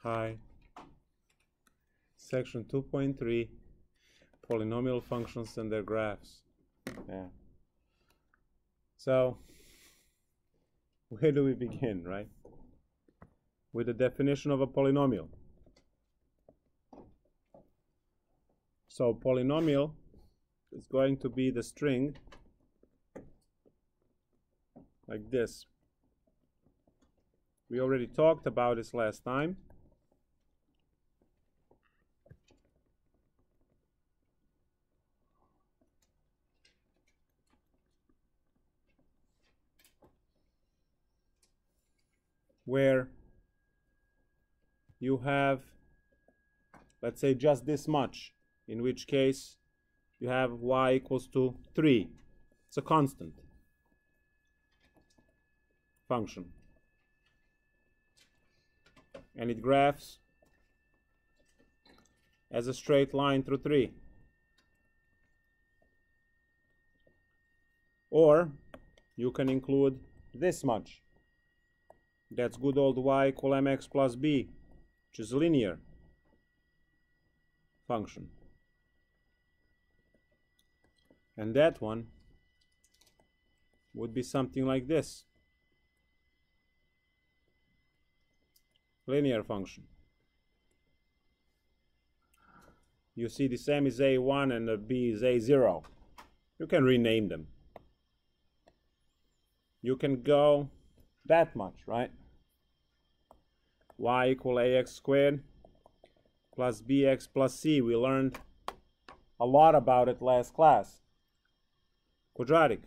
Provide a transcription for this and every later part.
Hi. Section 2.3, polynomial functions and their graphs. Yeah. So, where do we begin, right? With the definition of a polynomial. So, polynomial is going to be the string like this. We already talked about this last time. Where you have, let's say, just this much, in which case you have y equals to 3. It's a constant function. And it graphs as a straight line through 3. Or you can include this much. That's good old y equal mx plus b, which is a linear function. And that one would be something like this. Linear function. You see this m is a1 and the b is a0. You can rename them. You can go that much, right? Y equal ax squared plus bx plus c. We learned a lot about it last class. Quadratic.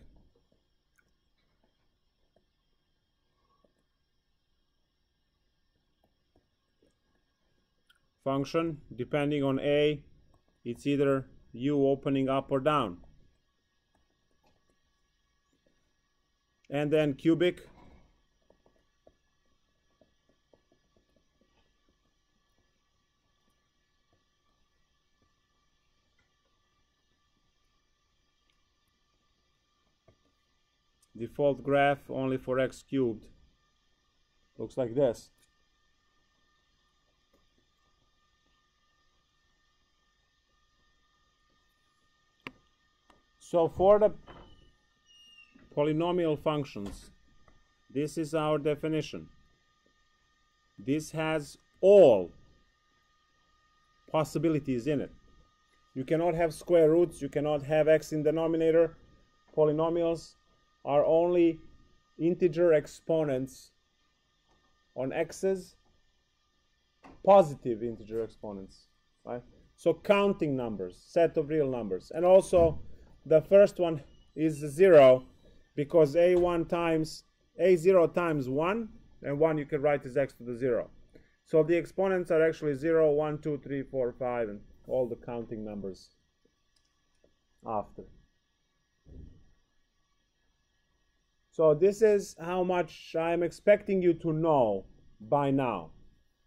Function, depending on a, it's either u opening up or down. And then cubic. Default graph only for x cubed. Looks like this. So for the polynomial functions, this is our definition. This has all possibilities in it. You cannot have square roots, you cannot have x in denominator. Polynomials are only integer exponents on x's, positive integer exponents, right? So counting numbers, set of real numbers. And also the first one is 0 because a0 times 1, and 1 you can write as x to the 0. So the exponents are actually 0, 1, 2, 3, 4, 5, and all the counting numbers after. So this is how much I'm expecting you to know by now,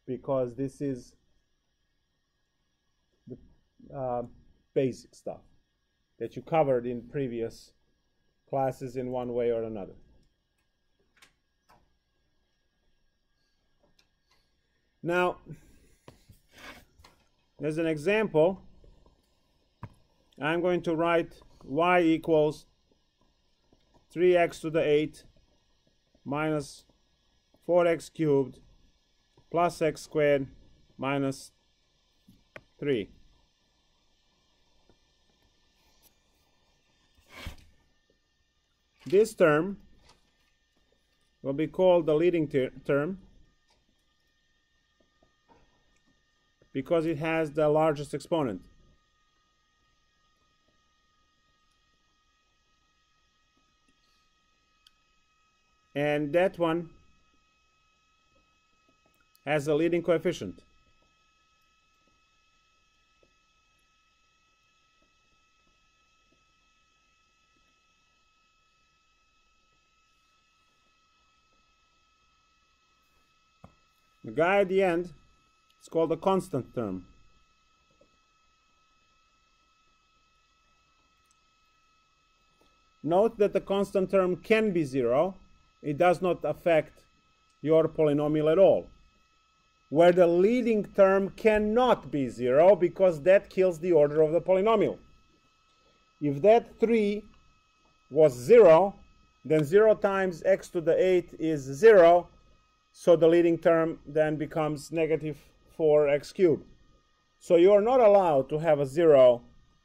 because this is the basic stuff that you covered in previous classes in one way or another. Now, as an example, I'm going to write y equals 3x to the 8 minus 4x cubed plus x squared minus 3. This term will be called the leading term because it has the largest exponent. And that one has a leading coefficient. The guy at the end is called a constant term. Note that the constant term can be 0. It does not affect your polynomial at all. where the leading term cannot be 0 because that kills the order of the polynomial. If that 3 was 0, then 0 times x to the 8 is 0, so the leading term then becomes negative 4x cubed. So you are not allowed to have a 0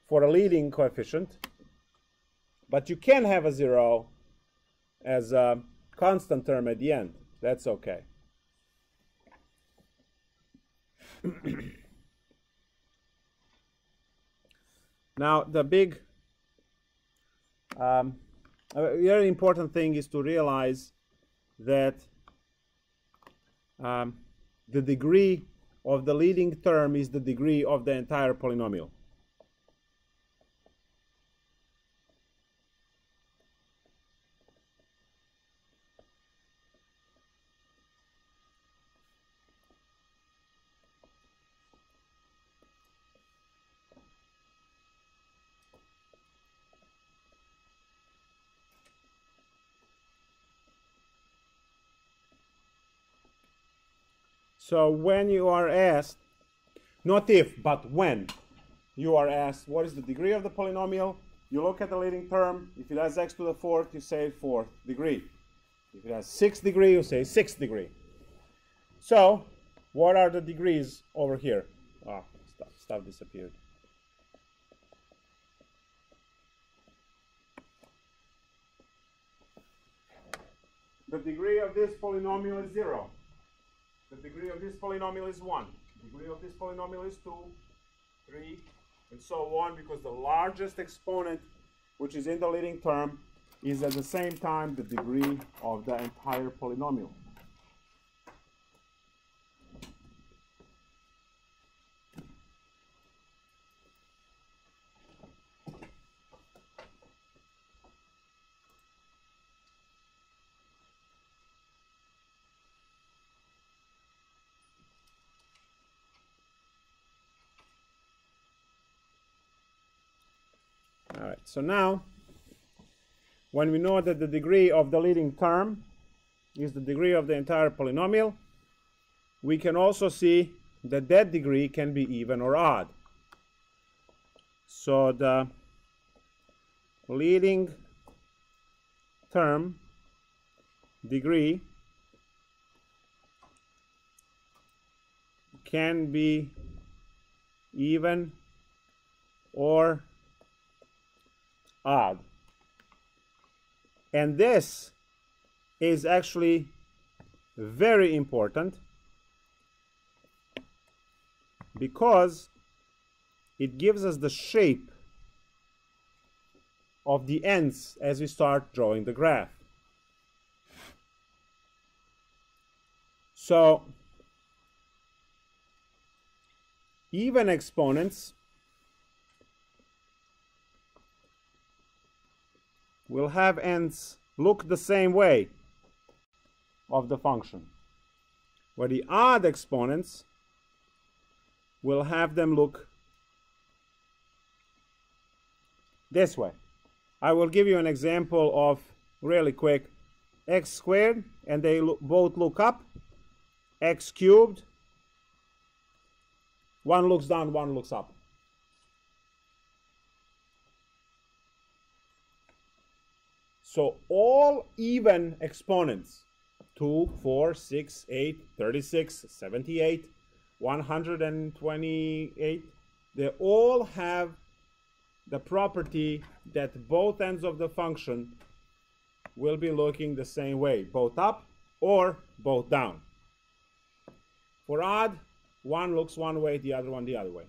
for a leading coefficient, but you can have a 0 as a constant term at the end. That's okay. Now, the big, a very important thing is to realize that the degree of the leading term is the degree of the entire polynomial. So when you are asked, not if, but when you are asked what is the degree of the polynomial, you look at the leading term. If it has x to the 4th, you say 4th degree. If it has 6th degree, you say 6th degree. So what are the degrees over here? Stuff disappeared. The degree of this polynomial is 0. The degree of this polynomial is 1. The degree of this polynomial is 2, 3, and so on, because the largest exponent, which is in the leading term, is at the same time the degree of the entire polynomial. All right, so now, when we know that the degree of the leading term is the degree of the entire polynomial, we can also see that that degree can be even or odd. So the leading term degree can be even or odd. And this is actually very important because it gives us the shape of the ends as we start drawing the graph. So even exponents will have ends look the same way of the function, where the odd exponents will have them look this way. I will give you an example of, really quick, x squared, and they both look up, x cubed, one looks down, one looks up. So all even exponents, 2, 4, 6, 8, 36, 78, 128, they all have the property that both ends of the function will be looking the same way, both up or both down. For odd, one looks one way, the other one the other way.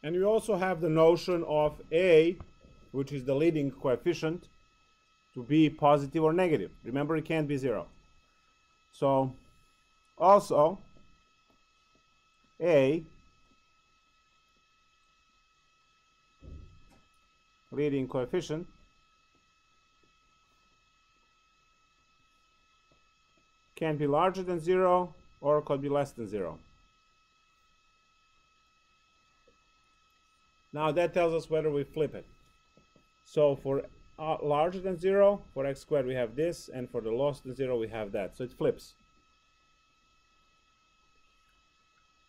And we also have the notion of a, which is the leading coefficient, to be positive or negative. Remember, it can't be 0. So also a leading coefficient can be larger than 0 or could be less than 0. Now that tells us whether we flip it. So for larger than 0, for x squared we have this, and for the less than 0 we have that. So it flips.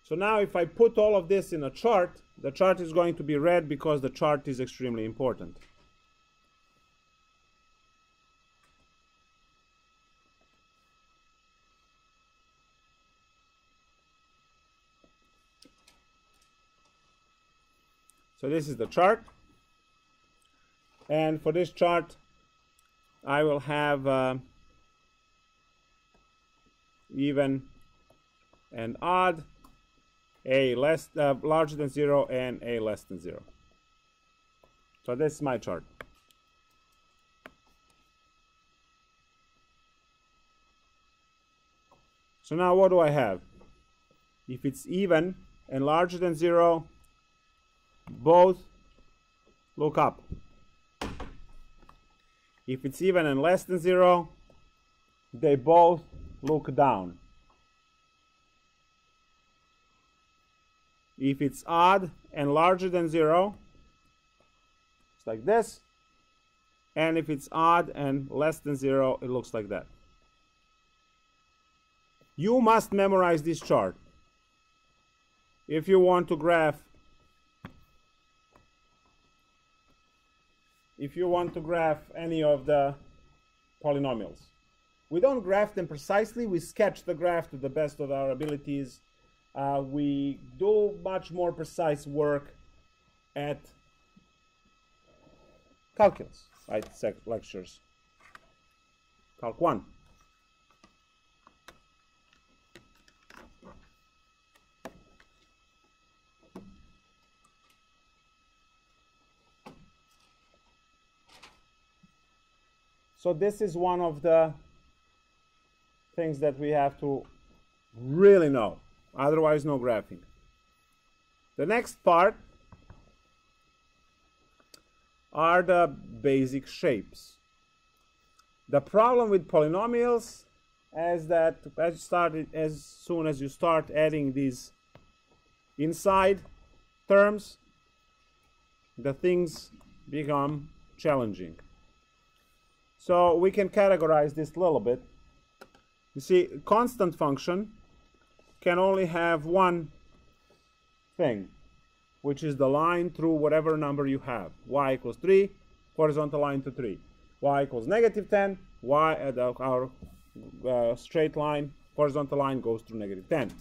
So now if I put all of this in a chart, the chart is going to be red because the chart is extremely important. So this is the chart. And for this chart, I will have even and odd, a larger than 0, and a less than 0. So this is my chart. So now what do I have? If it's even and larger than 0, both look up. If it's even and less than 0, they both look down. If it's odd and larger than 0, it's like this. And if it's odd and less than 0, it looks like that. You must memorize this chart if you want to graph any of the polynomials. We don't graph them precisely, we sketch the graph to the best of our abilities. We do much more precise work at calculus, right? Lectures. Calc 1. So this is one of the things that we have to really know. Otherwise, no graphing. The next part are the basic shapes. The problem with polynomials is that as soon as you start adding these inside terms, the things become challenging. So we can categorize this a little bit. You see, constant function can only have one thing, which is the line through whatever number you have. Y equals 3, horizontal line to 3. Y equals negative 10, our straight line, horizontal line goes through negative 10.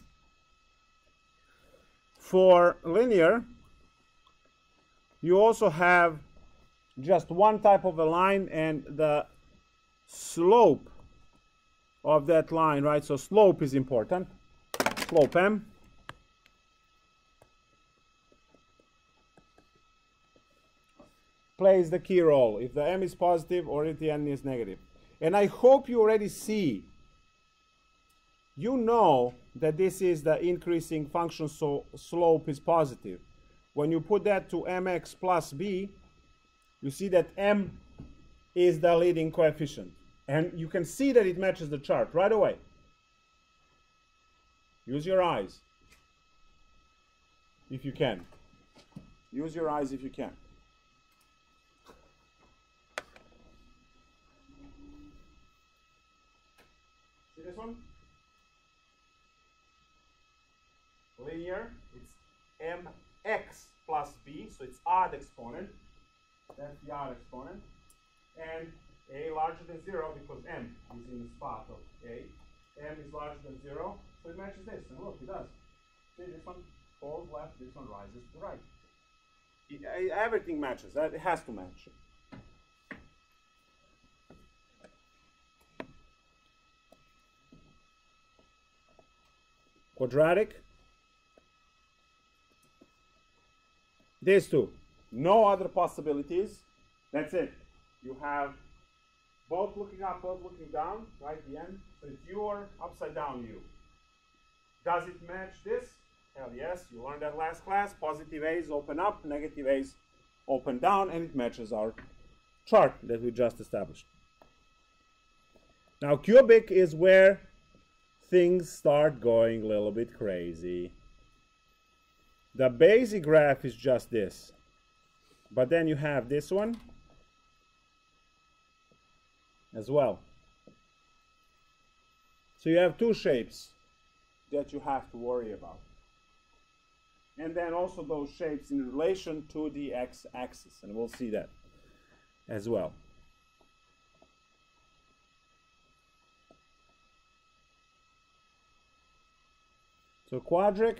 For linear, you also have just one type of a line and the slope of that line, right? So slope is important. Slope m. Plays the key role if the m is positive or if the n is negative. And I hope you already see, you know that this is the increasing function, so slope is positive. When you put that to mx plus b, you see that m is the leading coefficient. And you can see that it matches the chart right away. Use your eyes if you can. Use your eyes if you can. See this one? Linear, it's mx plus b, so it's odd exponent. That's the odd exponent. And a larger than 0 because m is in the spot of a. M is larger than 0, so it matches this. And look, it does. See, this one falls left, this one rises to right. Everything matches. It has to match. Quadratic. These two. No other possibilities. That's it. You have both looking up, both looking down, right? The end. So it's u or upside down u. Does it match this? Hell yes. You learned that last class. Positive a's open up, negative a's open down, and it matches our chart that we just established. Now, cubic is where things start going a little bit crazy. The basic graph is just this. But then you have this one. as well. So you have two shapes that you have to worry about. And then also those shapes in relation to the x-axis, and we'll see that as well. So quadric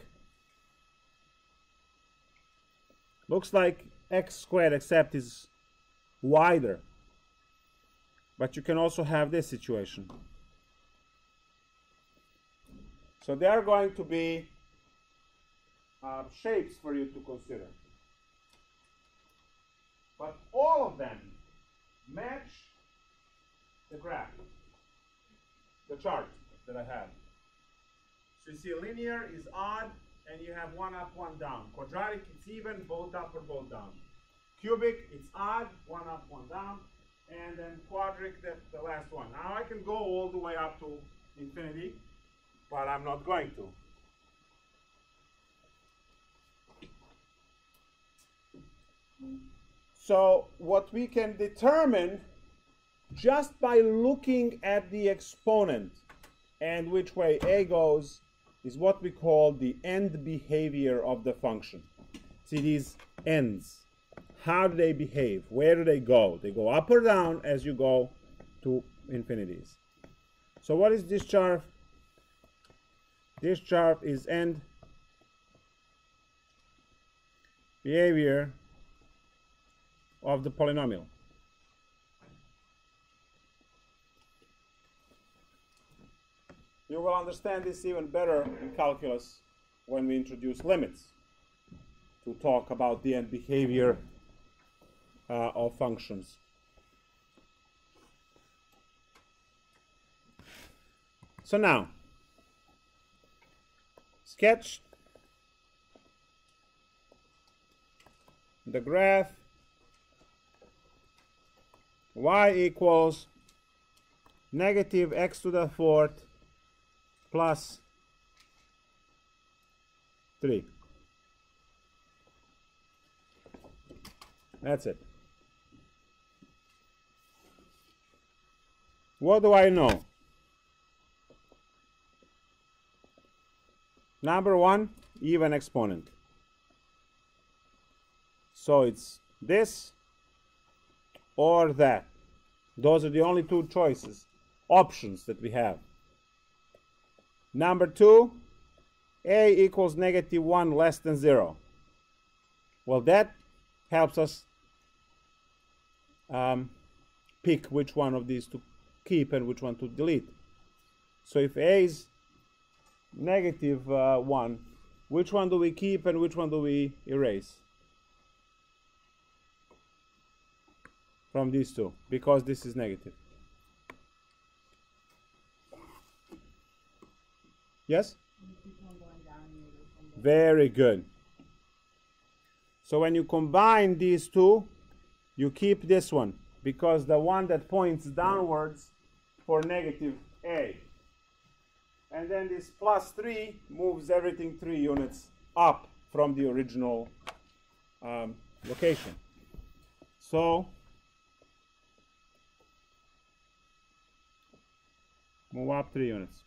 looks like x squared, except is wider. But you can also have this situation. So there are going to be shapes for you to consider. But all of them match the graph, the chart that I have. So you see linear is odd, and you have one up, one down. Quadratic, it's even, both up or both down. Cubic, it's odd, one up, one down. And then quadric, that's the last one. Now I can go all the way up to infinity, but I'm not going to. So what we can determine just by looking at the exponent and which way a goes is what we call the end behavior of the function. See these ends. How do they behave? Where do they go? They go up or down as you go to infinities. So what is this chart? This chart is end behavior of the polynomial. You will understand this even better in calculus when we introduce limits to talk about the end behavior of functions. So now, sketch the graph y equals negative x to the fourth plus 3. That's it. What do I know? Number one, even exponent. So it's this or that. Those are the only two choices, options that we have. Number two, a equals negative 1 less than 0. Well, that helps us pick which one of these to keep and which one to delete. So if a is negative 1, which one do we keep and which one do we erase from these two? Because this is negative. Yes? Very good. So when you combine these two, you keep this one, because the one that points downwards for negative a. And then this plus 3 moves everything 3 units up from the original location. So move up 3 units.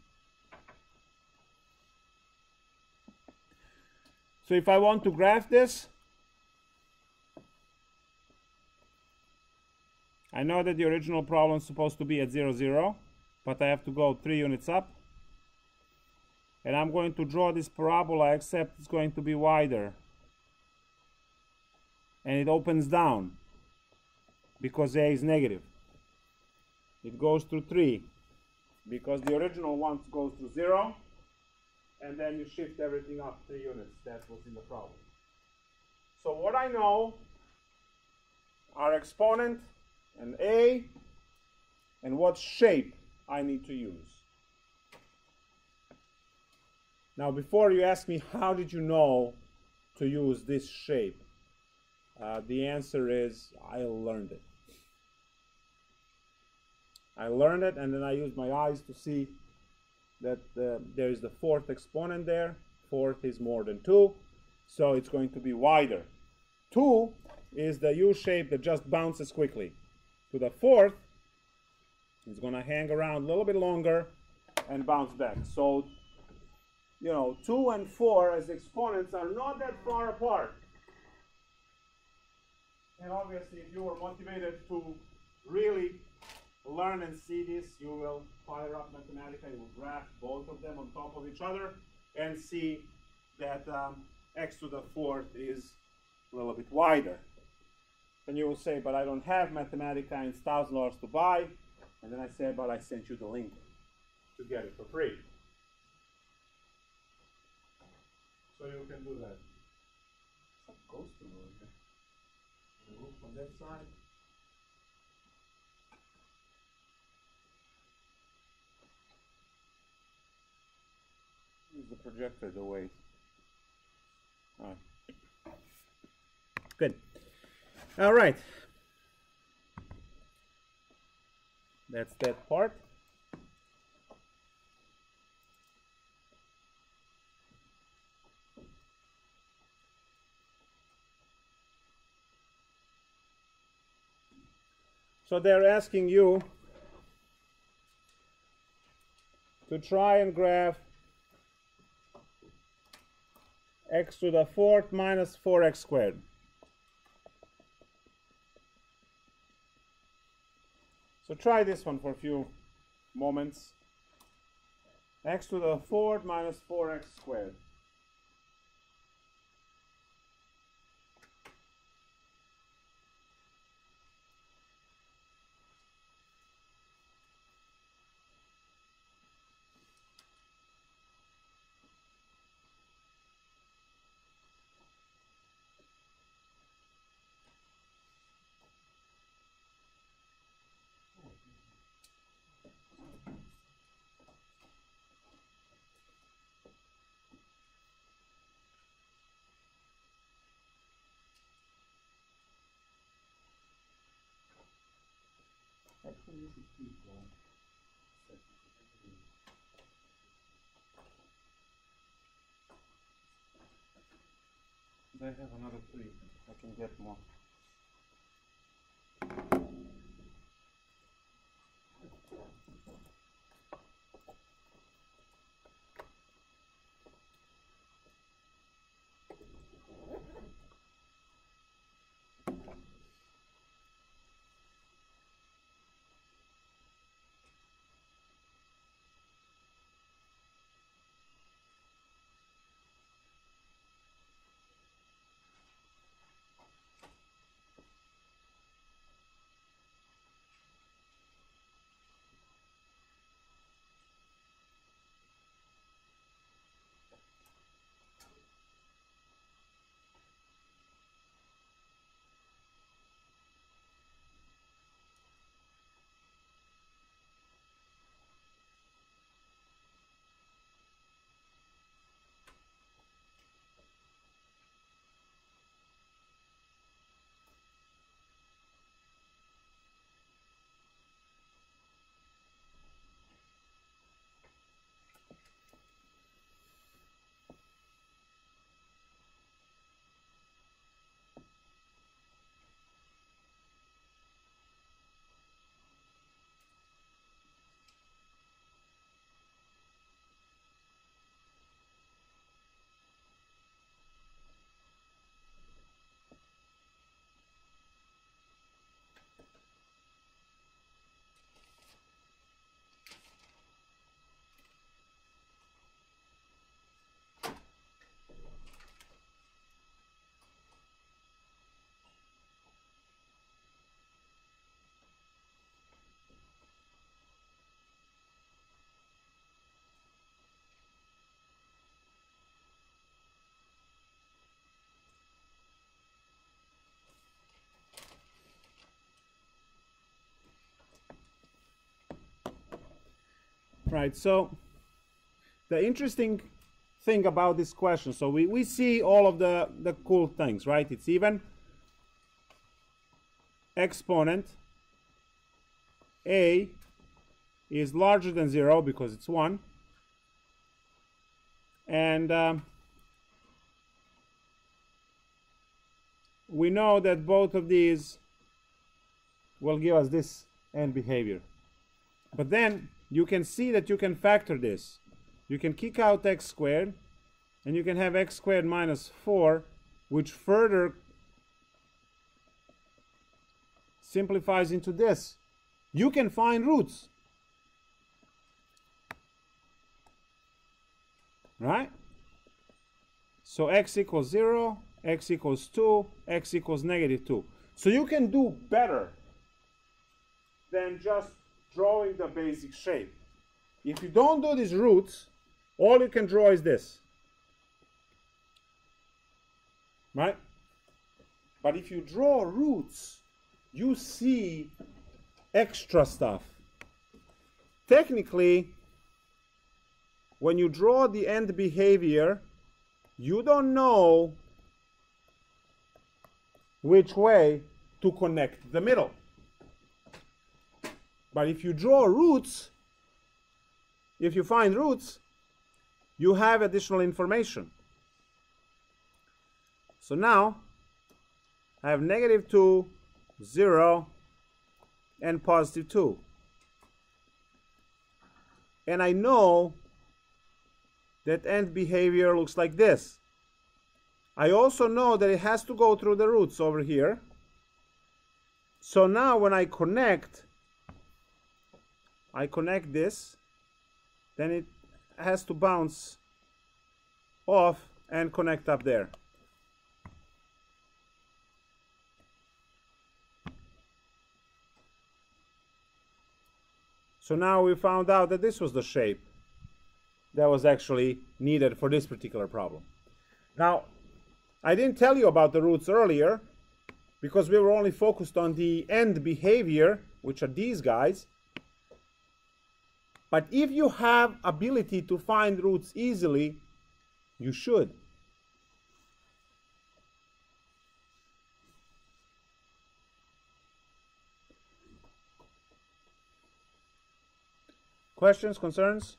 So if I want to graph this, I know that the original problem is supposed to be at 0, 0, but I have to go 3 units up. And I'm going to draw this parabola, except it's going to be wider. And it opens down, because a is negative. It goes through 3, because the original one goes to 0. And then you shift everything up 3 units. That's what's in the problem. So what I know are exponent and a, and what shape I need to use. Now, before you ask me how did you know to use this shape, the answer is I learned it. I learned it, and then I used my eyes to see that there is the fourth exponent there. Fourth is more than 2, so it's going to be wider. 2 is the U shape that just bounces quickly. To the fourth, It's going to hang around a little bit longer and bounce back. So, you know, 2 and 4 as exponents are not that far apart. And obviously, if you were motivated to really learn and see this, you will fire up Mathematica, you will graph both of them on top of each other and see that x to the 4th is a little bit wider. Then you will say, but I don't have Mathematica and it's $1,000 to buy. And then I say, but I sent you the link to get it for free. So you can do that. Some ghost over here. Look on that side. Use the projector the way. Good. All right. That's that part. So they're asking you to try and graph x to the 4th minus 4x squared. So try this one for a few moments. X to the 4th minus 4x squared. Actually, you should keep I have another 3. I can get more. Right, so the interesting thing about this question, so we see all of the cool things, right? It's even, exponent a is larger than 0 because it's 1, and we know that both of these will give us this end behavior. But then you can see that you can factor this. You can kick out x squared, and you can have x squared minus 4, which further simplifies into this. You can find roots. Right? So x equals 0, x equals 2, x equals negative 2. So you can do better than just drawing the basic shape. If you don't do these roots, all you can draw is this. Right? But if you draw roots, you see extra stuff. Technically, when you draw the end behavior, you don't know which way to connect the middle. But if you draw roots, if you find roots, you have additional information. So now I have negative 2, 0, and positive 2. And I know that end behavior looks like this. I also know that it has to go through the roots over here. So now when I connect this, then it has to bounce off and connect up there. So now we found out that this was the shape that was actually needed for this particular problem. Now, I didn't tell you about the roots earlier because we were only focused on the end behavior, which are these guys. But if you have ability to find roots easily, you should. Questions, concerns?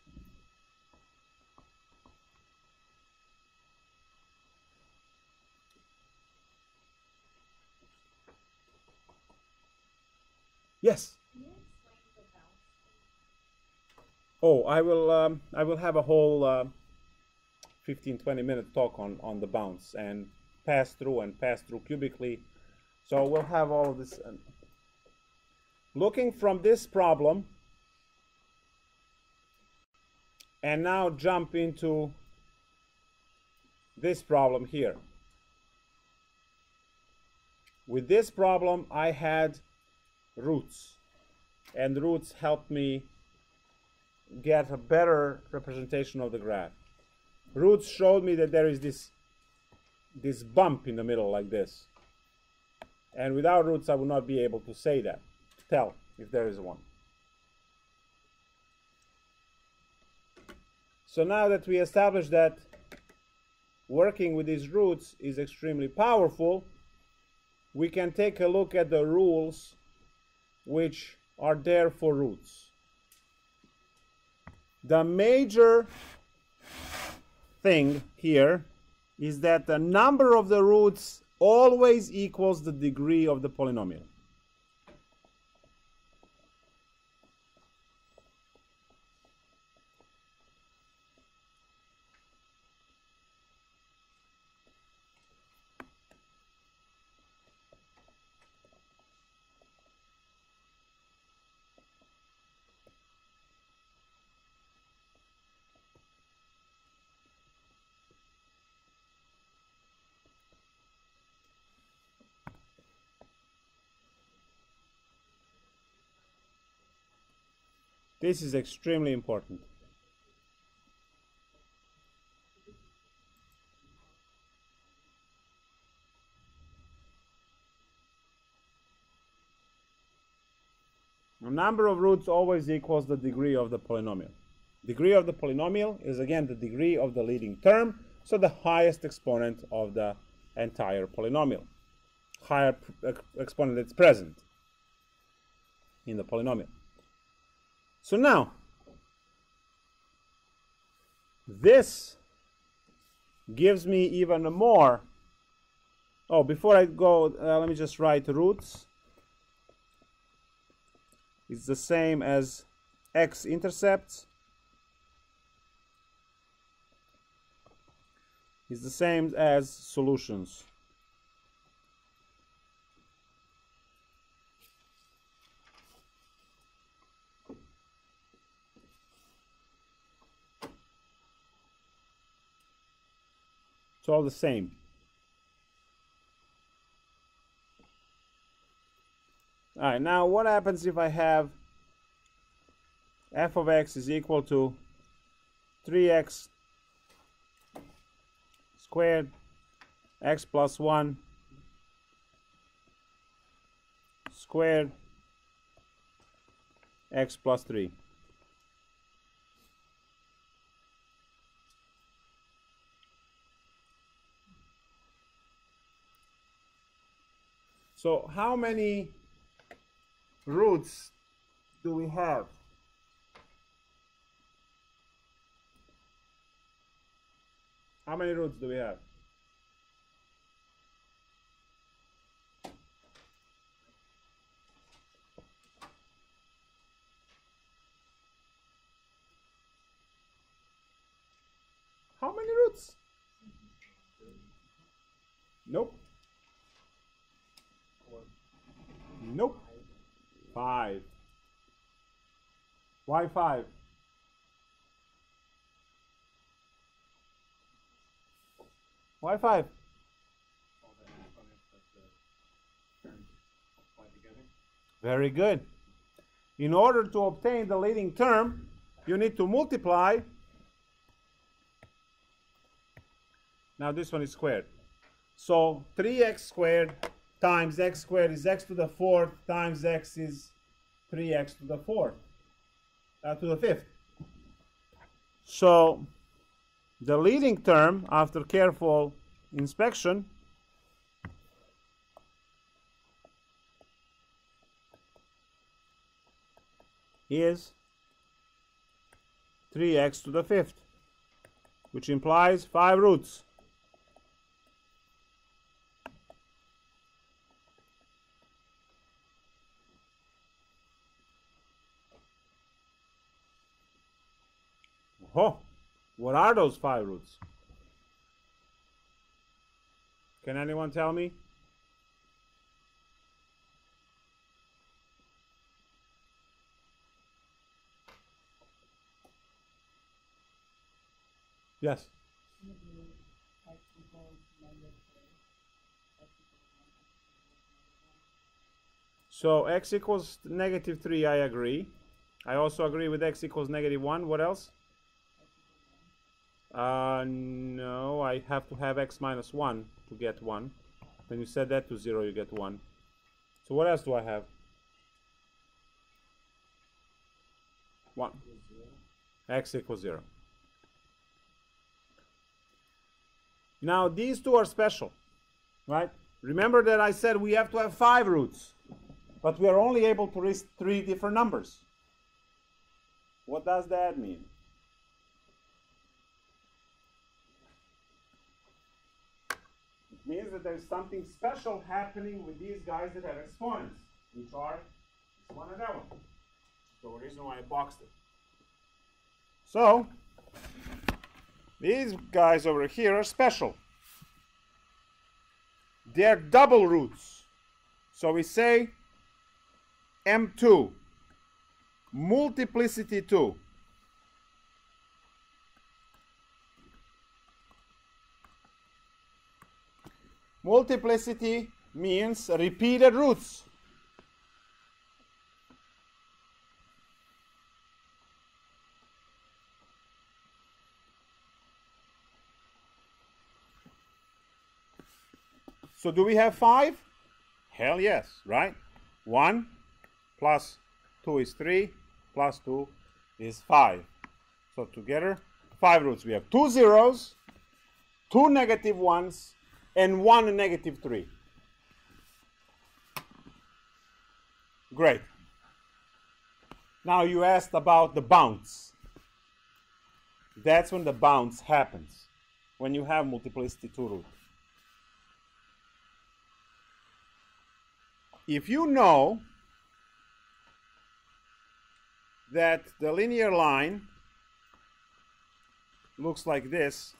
Yes. Oh, I will have a whole 15-20 minute talk on the bounce and pass through cubically. So we'll have all of this. Looking from this problem, and now jump into this problem here. With this problem, I had roots, and roots helped me get a better representation of the graph. Roots showed me that there is this bump in the middle like this, and without roots I would not be able to say that, tell if there is one. So now that we established that working with these roots is extremely powerful, we can take a look at the rules which are there for roots. The major thing here is that the number of the roots always equals the degree of the polynomial. This is extremely important. The number of roots always equals the degree of the polynomial. Degree of the polynomial is again the degree of the leading term, so the highest exponent of the entire polynomial. Higher exponent that's present in the polynomial. So now, this gives me even more. Oh, before I go, let me just write roots. It's the same as x-intercepts is the same as solutions. It's all the same. All right, now what happens if I have f of x is equal to 3x squared x plus 1 squared x plus 3? So how many roots do we have? How many roots do we have? How many roots? Nope. Nope. 5. Why 5? Why 5? Very good. In order to obtain the leading term, you need to multiply. Now this one is squared. So 3x squared times x squared is x to the 4th times x is 3x to the 4th, to the 5th. So the leading term, after careful inspection, is 3x to the 5th, which implies 5 roots. Oh, what are those 5 roots? Can anyone tell me? Yes. So x equals -3, I agree. I also agree with x equals -1. What else? No, I have to have x minus 1 to get 1. When you set that to 0, you get 1. So what else do I have? 1. X equals 0. Now these two are special, right? Remember that I said we have to have 5 roots, but we are only able to reach 3 different numbers. What does that mean? It means that there's something special happening with these guys that have exponents, which are this one and that one. So the reason why I boxed it. So these guys over here are special. They're double roots. So we say M2, multiplicity 2. Multiplicity means repeated roots. So do we have 5? Hell yes, right? 1 plus 2 is 3, plus 2 is 5. So together, 5 roots. We have 2 zeros, 2 negative 1s, and 1 negative 3. Great. Now you asked about the bounce. That's when the bounce happens, when you have multiplicity 2 root. If you know that the linear line looks like this,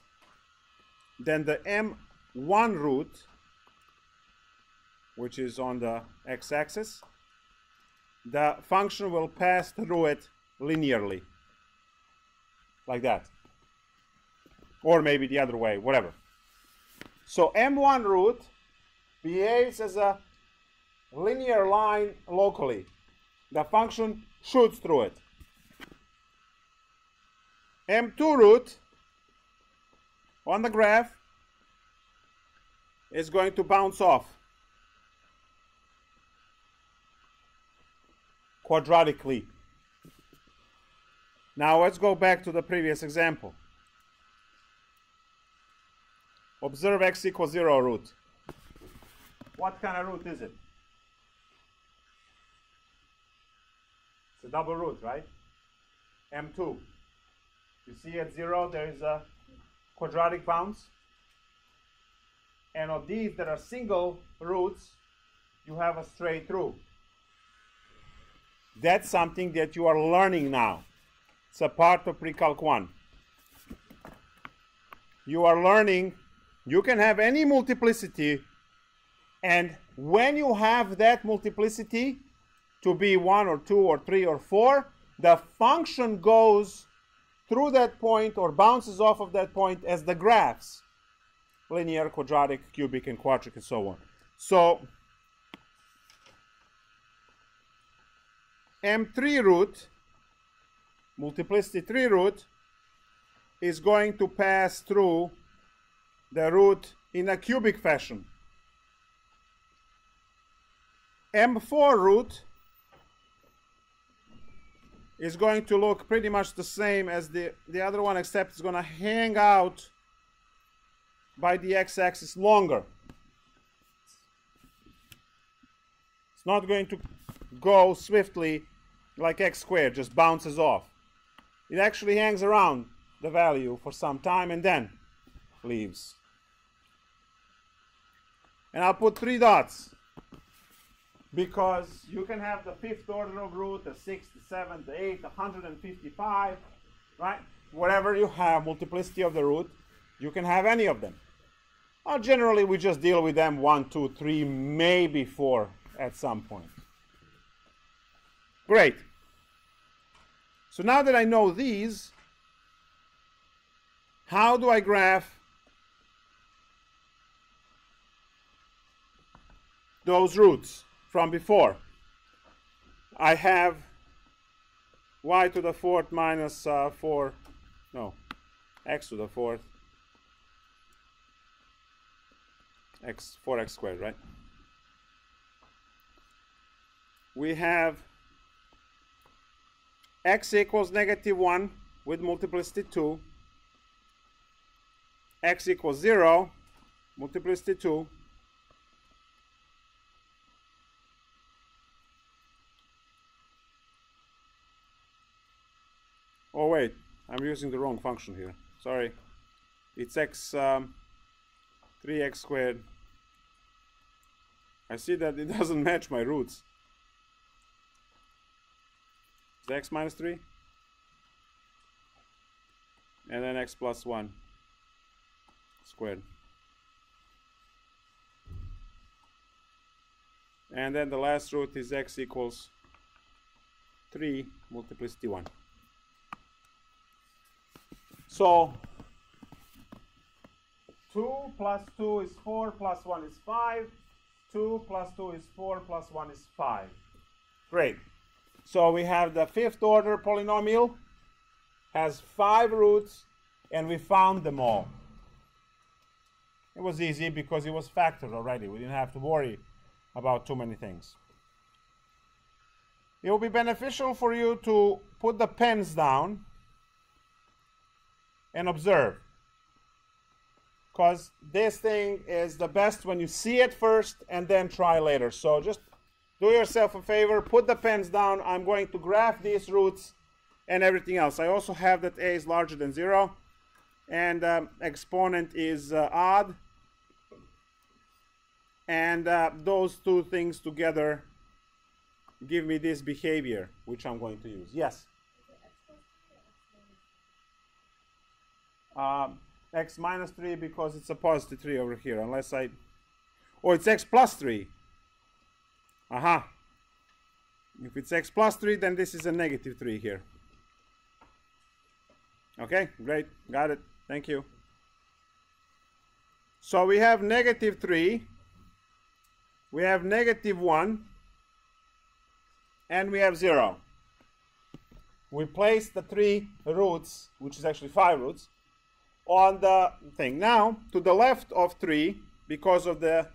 then the m1 root, which is on the x-axis, the function will pass through it linearly, like that. Or maybe the other way, whatever. So m1 root behaves as a linear line locally. The function shoots through it. m2 root on the graph is going to bounce off quadratically. Now let's go back to the previous example. Observe x equals 0 root. What kind of root is it? It's a double root, right? m2. You see at 0 there is a quadratic bounce. And of these that are single roots, you have a straight through. That's something that you are learning now. It's a part of Precalc1. You are learning, you can have any multiplicity, and when you have that multiplicity to be 1 or 2 or 3 or 4, the function goes through that point or bounces off of that point as the graphs. Linear, quadratic, cubic, and quadric, and so on. So m3 root, multiplicity 3 root, is going to pass through the root in a cubic fashion. m4 root is going to look pretty much the same as the other one, except it's going to hang out by the x-axis longer. It's not going to go swiftly like x squared, just bounces off. It actually hangs around the value for some time and then leaves. And I'll put 3 dots because you can have the 5th order of root, the 6th, the 7th, the 8th, 155, right? Whatever you have, multiplicity of the root, you can have any of them. Generally, we just deal with them 1, 2, 3, maybe 4 at some point. Great. So now that I know these, how do I graph those roots from before? I have y to the 4th minus 4, no, x to the 4th, 4x squared, right? We have x equals -1 with multiplicity 2, x equals 0, multiplicity 2, oh wait, I'm using the wrong function here, sorry, it's x 3x squared. I see that it doesn't match my roots. It's x minus 3 and then x plus 1 squared, and then the last root is x equals 3 multiplicity 1. So 2 plus 2 is 4 plus 1 is 5. 2 plus 2 is 4 plus 1 is 5. Great. So we have the 5th order polynomial, has 5 roots, and we found them all. It was easy because it was factored already. We didn't have to worry about too many things. It will be beneficial for you to put the pens down and observe, because this thing is the best when you see it first and then try later. So just do yourself a favor, put the pens down. I'm going to graph these roots and everything else. I also have that a is larger than 0 and exponent is odd, and those two things together give me this behavior which I'm going to use. Yes? x minus 3 because it's a positive 3 over here, unless I... Or it's x plus 3. Aha. If it's x plus 3, then this is a negative 3 here. Okay, great. Got it. Thank you. So we have negative 3. We have negative 1. And we have 0. We place the 3 roots, which is actually 5 roots, on the thing. Now, to the left of 3, because of the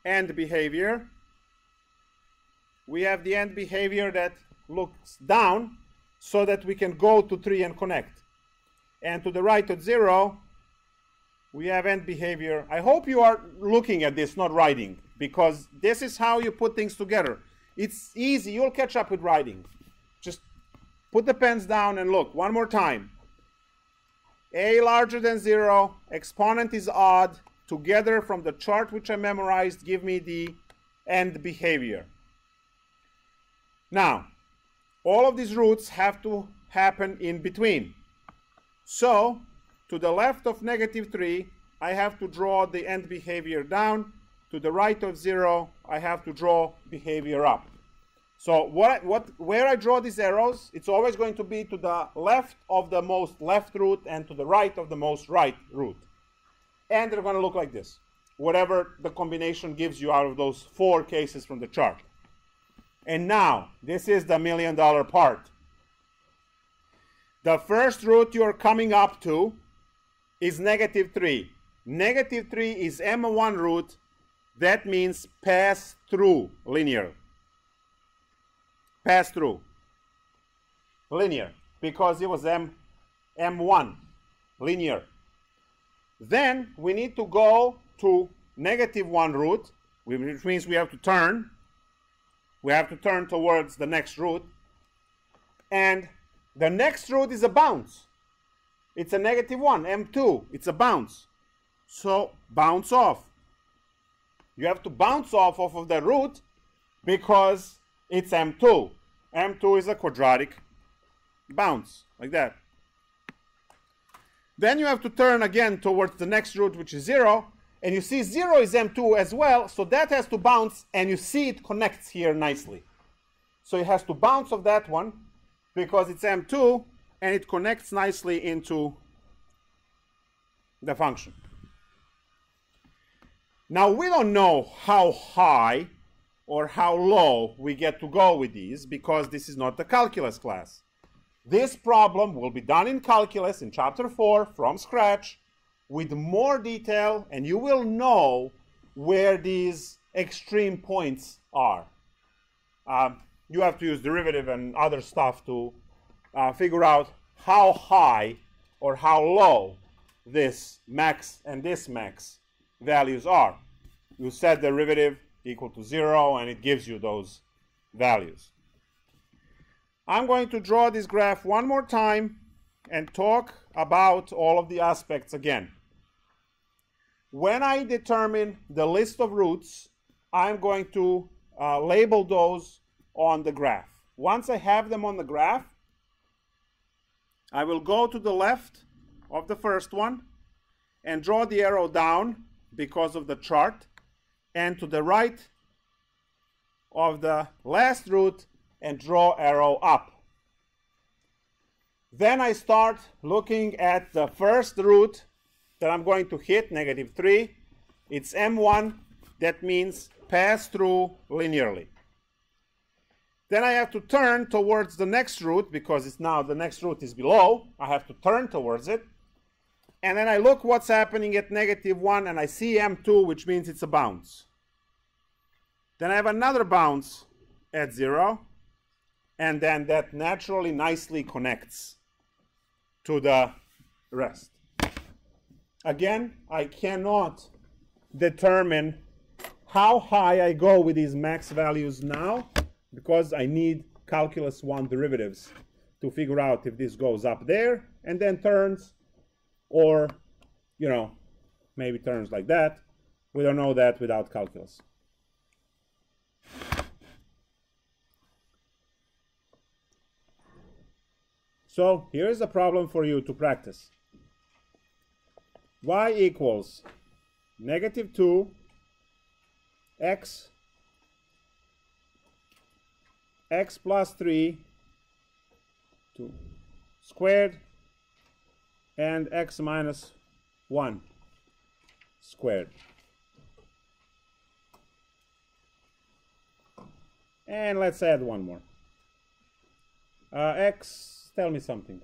AND behavior, we have the AND behavior that looks down so that we can go to 3 and connect. And to the right of 0, we have AND behavior. I hope you are looking at this, not writing, because this is how you put things together. It's easy. You'll catch up with writing. Just put the pens down and look one more time. A larger than 0, exponent is odd. Together from the chart which I memorized, give me the AND behavior. Now, all of these roots have to happen in between. So, to the left of negative 3, I have to draw the AND behavior down. To the right of 0, I have to draw behavior up. So where I draw these arrows, it's always going to be to the left of the most left root and to the right of the most right root. And they're going to look like this, whatever the combination gives you out of those 4 cases from the chart. And now, this is the $1 million part. The first root you're coming up to is negative 3. Negative 3 is M1 root. That means pass through linear. Pass through linear, because it was M1 linear. Then we need to go to negative 1 root, which means we have to turn. We have to turn towards the next root. And the next root is a bounce. It's a negative 1, M2. It's a bounce. So bounce off. You have to bounce off of the root because it's M2. M2 is a quadratic bounce, like that. Then you have to turn again towards the next root, which is 0. And you see 0 is M2 as well, so that has to bounce, and you see it connects here nicely. So it has to bounce off that one, because it's M2, and it connects nicely into the function. Now, we don't know how high or how low we get to go with these, because this is not the calculus class. This problem will be done in calculus in chapter 4 from scratch with more detail, and you will know where these extreme points are. You have to use derivative and other stuff to figure out how high or how low this max and this max values are. You set derivative equal to 0, and it gives you those values. I'm going to draw this graph one more time and talk about all of the aspects again. When I determine the list of roots, I'm going to label those on the graph. Once I have them on the graph, I will go to the left of the first one and draw the arrow down because of the chart, and to the right of the last root and draw arrow up. Then I start looking at the first root that I'm going to hit, negative 3. It's M1. That means pass through linearly. Then I have to turn towards the next root, because it's now the next root is below. I have to turn towards it. And then I look what's happening at negative 1, and I see M2, which means it's a bounce. Then I have another bounce at 0, and then that naturally nicely connects to the rest. Again, I cannot determine how high I go with these max values now, because I need calculus 1 derivatives to figure out if this goes up there and then turns, or, you know, maybe turns like that. We don't know that without calculus. So here is a problem for you to practice. Y equals negative 2 x plus 3 2 squared and x minus 1 squared. And let's add one more. X, tell me something.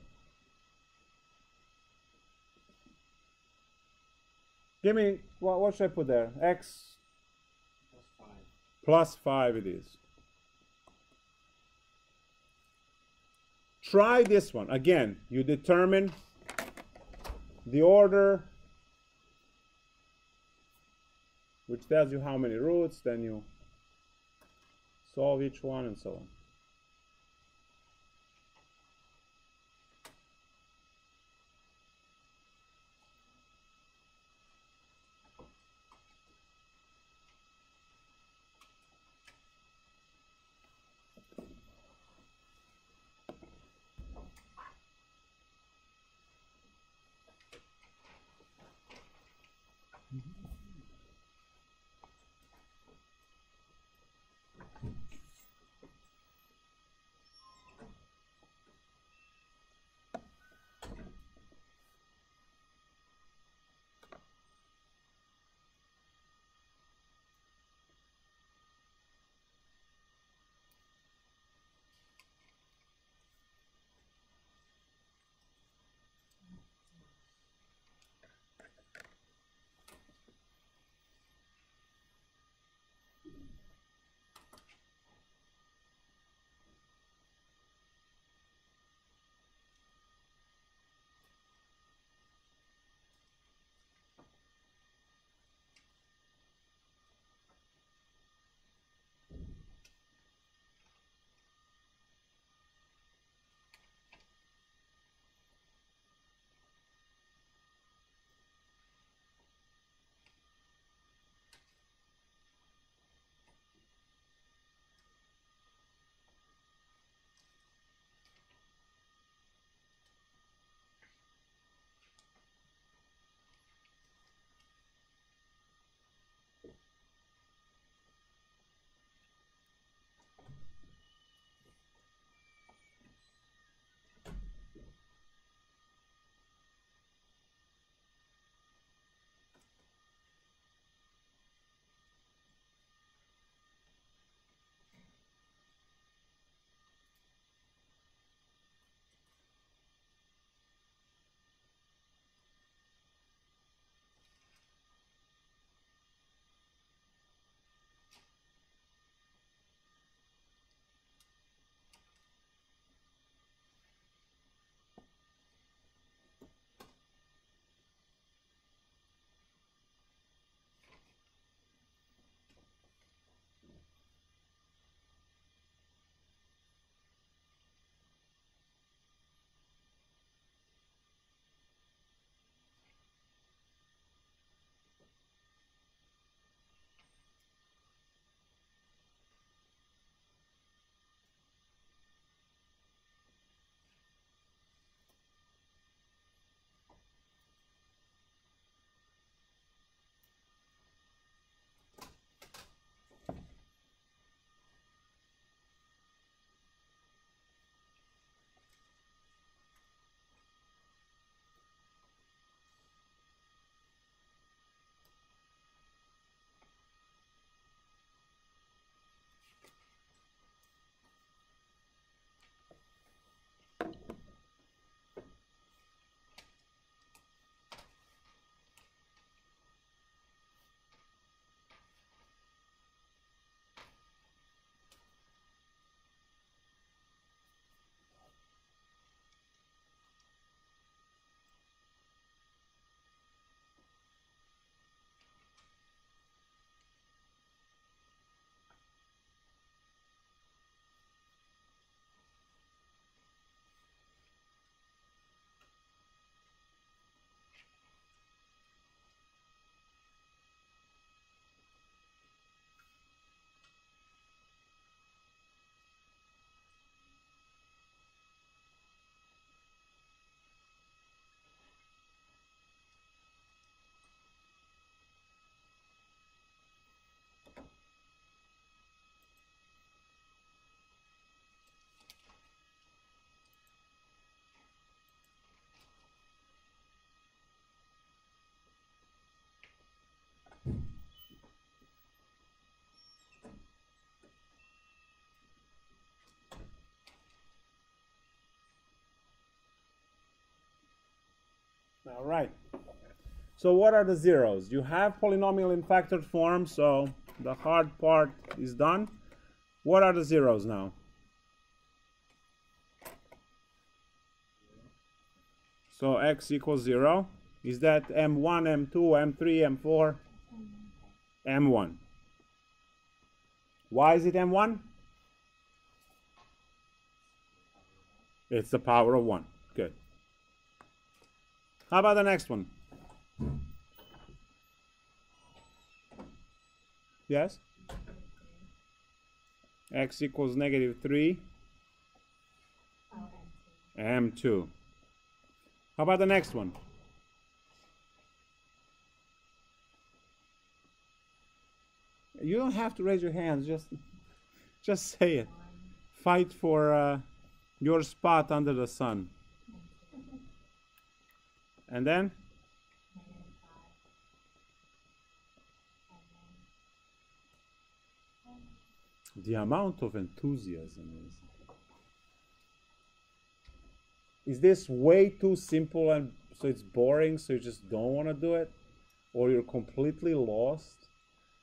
Give me, what should I put there? X plus 5 it is. Try this one. Again, you determine the order, which tells you how many roots, then you solve each one and so on. All right. So what are the zeros? You have polynomial in factored form, so the hard part is done. What are the zeros now? So x equals 0. Is that m1, m2, m3, m4? m1. Why is it m1? It's the power of 1. Good. How about the next one? Yes? X equals -3. M2. How about the next one? You don't have to raise your hands. Just say it. Fight for your spot under the sun. And then? The amount of enthusiasm is this way too simple and so it's boring, so you just don't want to do it? Or you're completely lost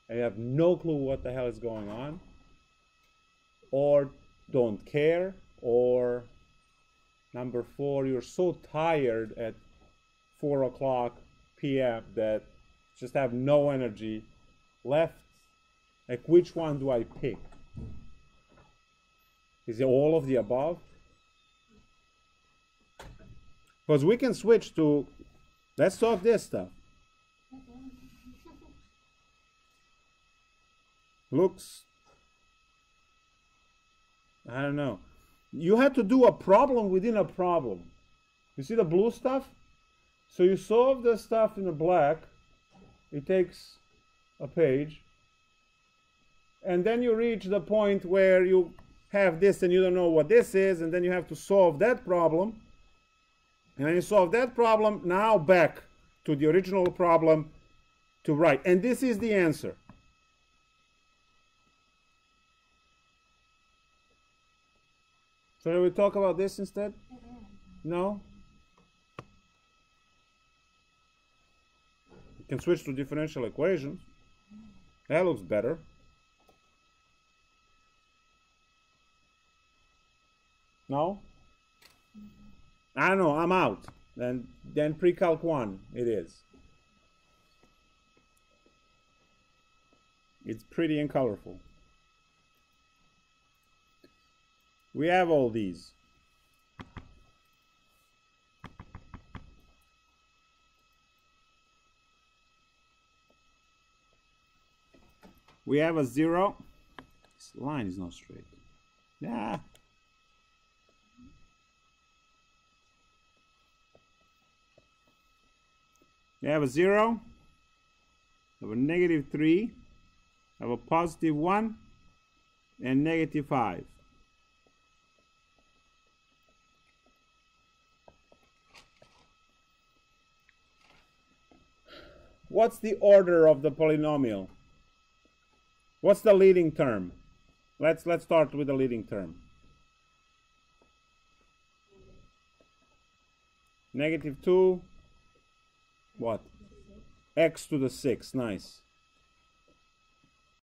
and you have no clue what the hell is going on? Or don't care? Or number 4, you're so tired at 4 p.m. that just have no energy left? Like, which one do I pick? Is it all of the above? Because we can switch to, let's solve this stuff. Looks, I don't know. You had to do a problem within a problem. You see the blue stuff? So you solve the stuff in the black. It takes a page. And then you reach the point where you have this and you don't know what this is, and then you have to solve that problem. And when you solve that problem, now back to the original problem to write. And this is the answer. So shall we talk about this instead? No? You can switch to differential equations. That looks better. No? I don't know, I'm out. Then Precalc1 it is. It's pretty and colorful. We have all these. We have a 0. This line is not straight. Yeah. We have a 0, have a -3, have a +1, and -5. What's the order of the polynomial? What's the leading term? Let's start with the leading term. -2. What? X to the 6. Nice.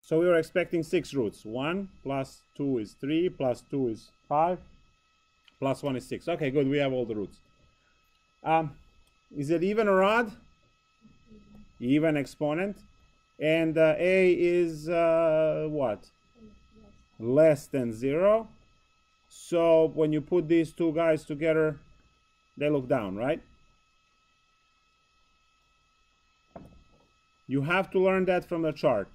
So we were expecting 6 roots. 1 plus 2 is 3, plus 2 is 5, plus 1 is 6. Okay, good. We have all the roots. Is it even or odd? Even exponent. And A is what? Less than 0. So when you put these two guys together, they look down, right? You have to learn that from the chart.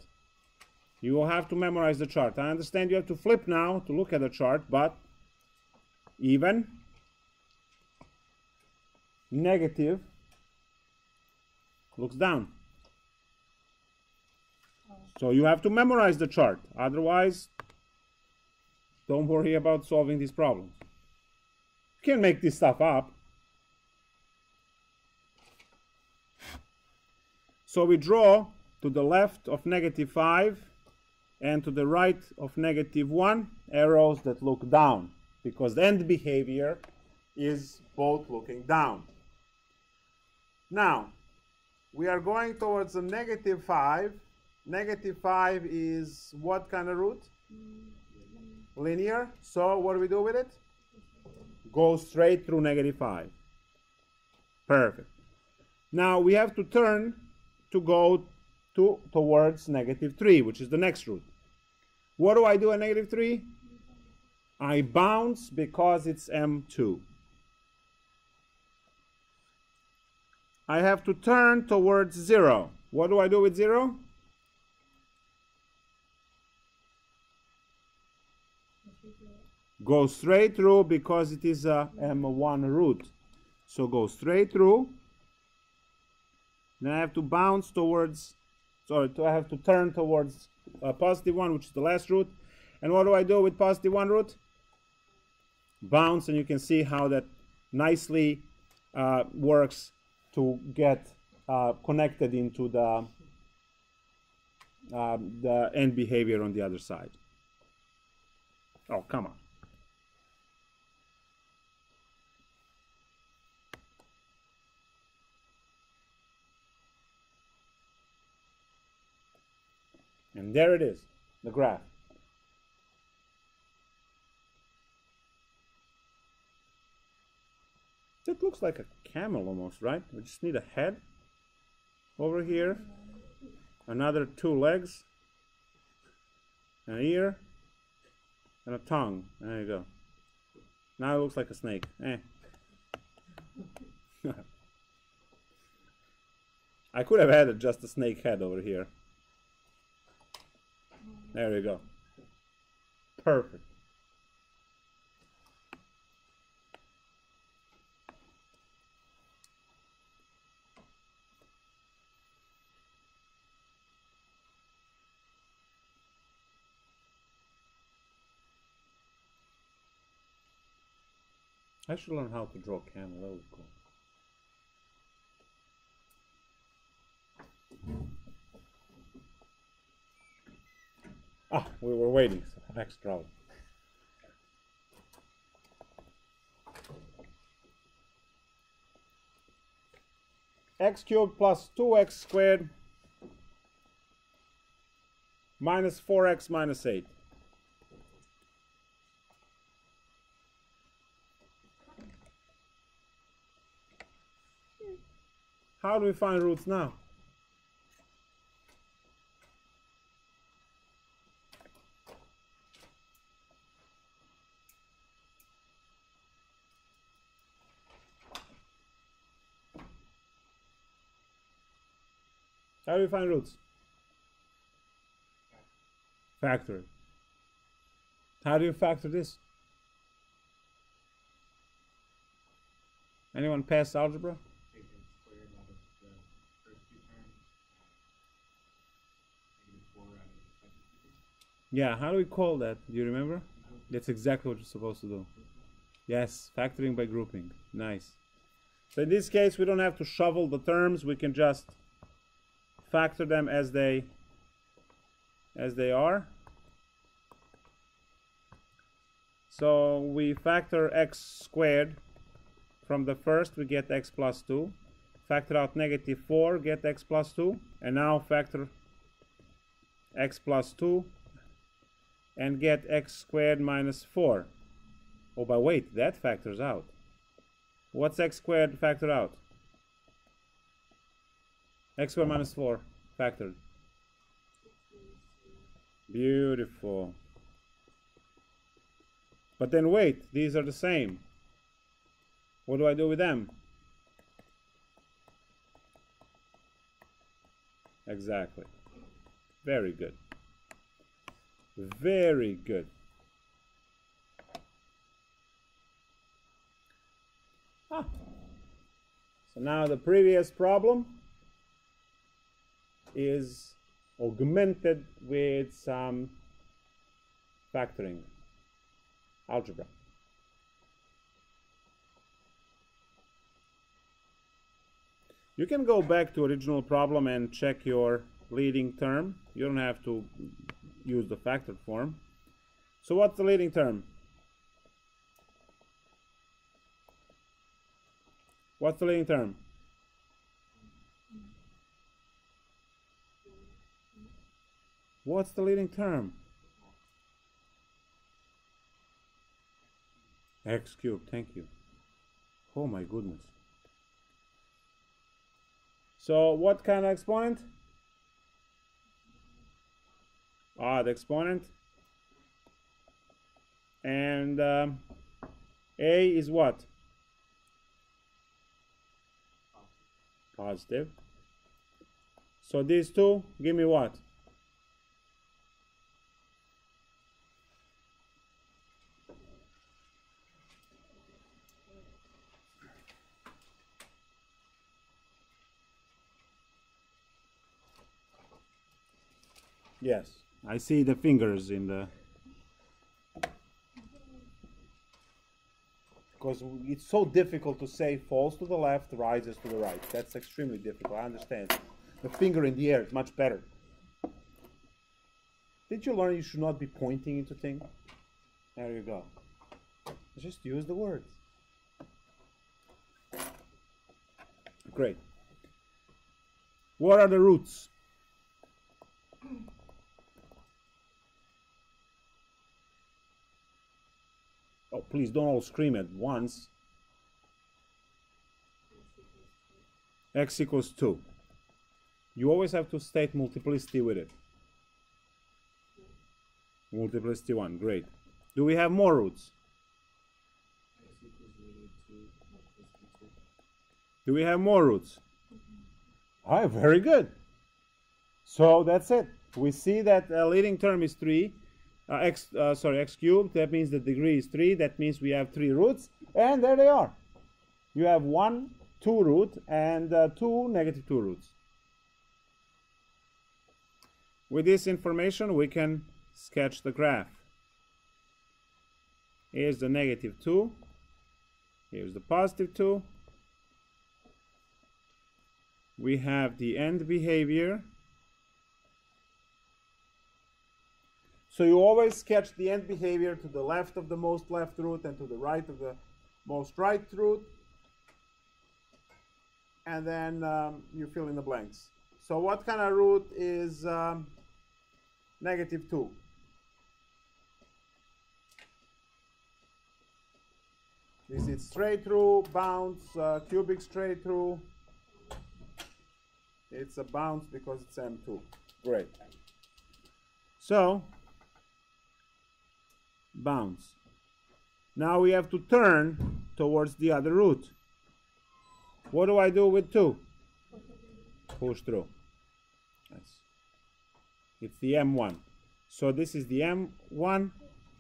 You will have to memorize the chart. I understand you have to flip now to look at the chart, but even, negative, looks down. So you have to memorize the chart. Otherwise, don't worry about solving these problems. You can make this stuff up. So we draw to the left of -5 and to the right of -1 arrows that look down, because the end behavior is both looking down. Now, we are going towards a negative 5. Negative 5 is what kind of root? Linear. So what do we do with it? Go straight through negative 5. Perfect. Now we have to turn to go towards negative 3, which is the next root. What do I do at negative 3? I bounce because it's M2. I have to turn towards 0. What do I do with 0? Go straight through because it is a M1 root. So go straight through. Then I have to bounce towards, I have to turn towards positive 1, which is the last root. And what do I do with positive 1 root? Bounce, and you can see how that nicely works to get connected into the end behavior on the other side. Oh, come on. And there it is, the graph. It looks like a camel almost, right? We just need a head over here, another 2 legs, an ear, and a tongue. There you go. Now it looks like a snake. I could have added just a snake head over here. There you go. Perfect. I should learn how to draw a camel. That would be cool. Ah, we were waiting. So next row. X cubed plus 2x squared minus 4x minus 8. How do we find roots now? How do we find roots? Factor it. How do you factor this? Anyone pass algebra? Yeah, how do we call that? Do you remember? That's exactly what you're supposed to do. Yes, factoring by grouping. Nice. So in this case, we don't have to shovel the terms. We can just factor them as they are. So we factor x squared. From the first, we get x plus 2. Factor out negative 4, get x plus 2. And now factor x plus 2 and get x squared minus 4. Oh, but wait, that factors out. What's x squared factored out? X squared minus 4 factored. Beautiful. But then wait, these are the same. What do I do with them? Exactly. Very good. Very good. So now the previous problem is augmented with some factoring algebra. You can go back to original problem and check your leading term. You don't have to use the factored form. So what's the leading term? What's the leading term? What's the leading term? X cubed, thank you. Oh my goodness. So what kind of exponent? Odd exponent. And A is what? Positive. So these two give me what? Yes, I see the fingers in the... Because it's so difficult to say falls to the left, rises to the right. That's extremely difficult, I understand. The finger in the air is much better. Did you learn you should not be pointing into things? There you go. Just use the words. Great. What are the roots? Oh, please don't all scream at once. X equals 2. You always have to state multiplicity with it. Multiplicity 1, great. Do we have more roots? Do we have more roots? Ah, very good. So that's it. We see that leading term is 3. X cubed. That means the degree is 3. That means we have 3 roots. And there they are. You have 1, 2 root and 2 negative 2 roots. With this information, we can sketch the graph. Here's the negative 2. Here's the positive 2. We have the end behavior. So you always sketch the end behavior to the left of the most left root and to the right of the most right root. And then you fill in the blanks. So what kind of root is negative 2? Is it straight through, bounce, cubic straight through? It's a bounce because it's M2. Great. So, bounce. Now we have to turn towards the other root. What do I do with 2? Push through. Nice. It's the M1. So this is the M1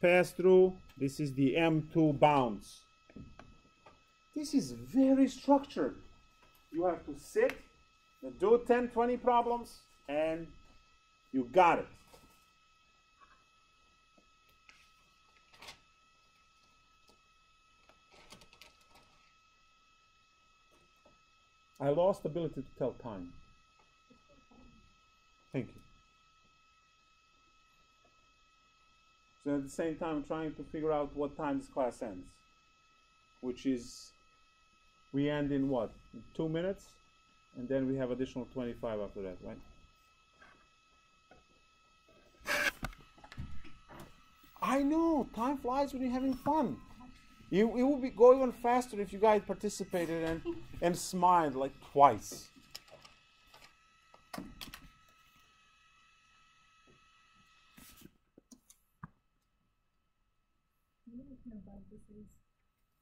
pass through. This is the M2 bounce. This is very structured. You have to sit and do 10, 20 problems, and you got it. I lost the ability to tell time. Thank you. So at the same time, I'm trying to figure out what time this class ends, which is, we end in what? In 2 minutes? And then we have additional 25 after that, right? I know, time flies when you're having fun. It would go even faster if you guys participated and smiled like twice.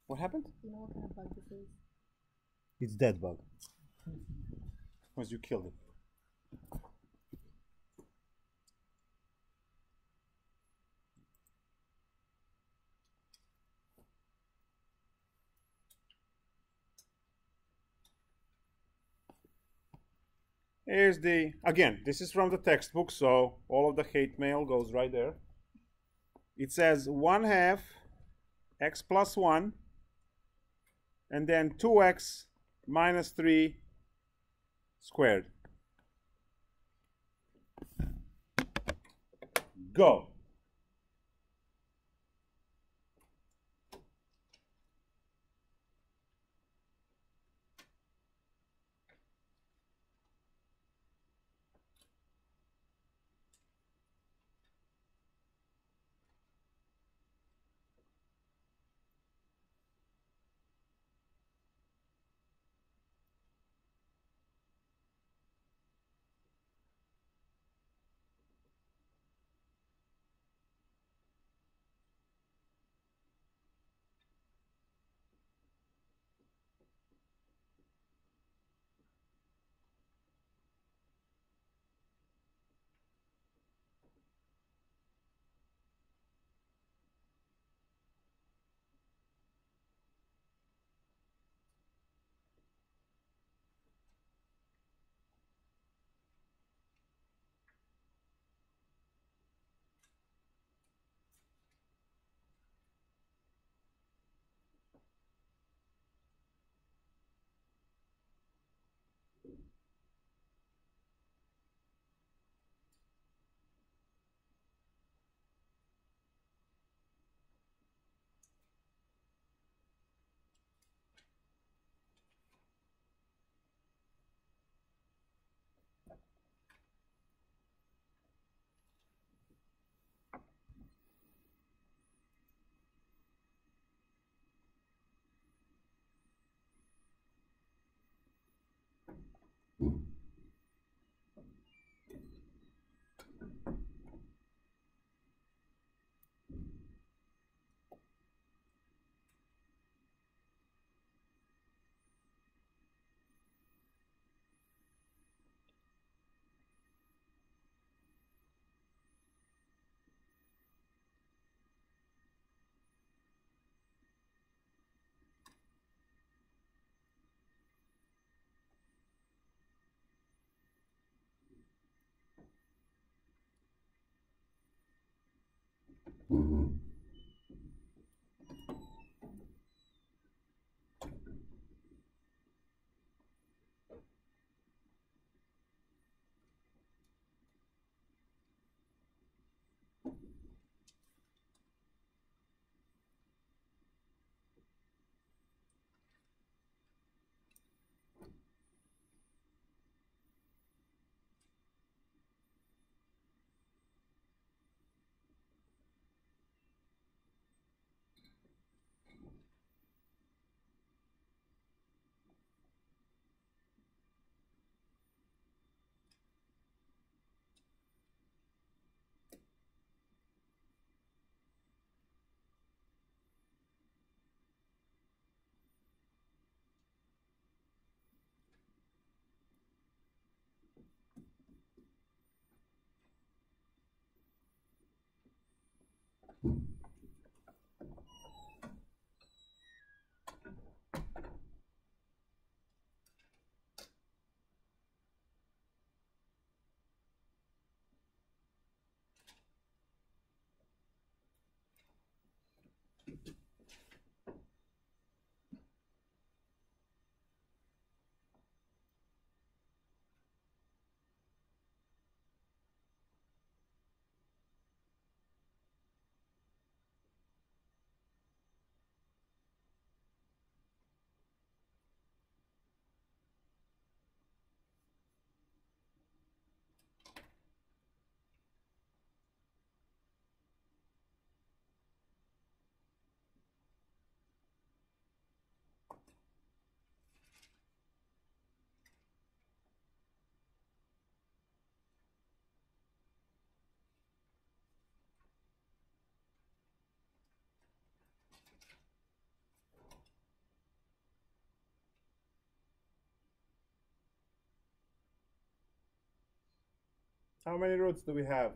What happened? You know what kind of bug this is? It's dead bug. Because you killed it. Here's the, again, this is from the textbook, so all of the hate mail goes right there. It says 1/2 x plus 1, and then 2x minus 3 squared. Go. How many roots do we have?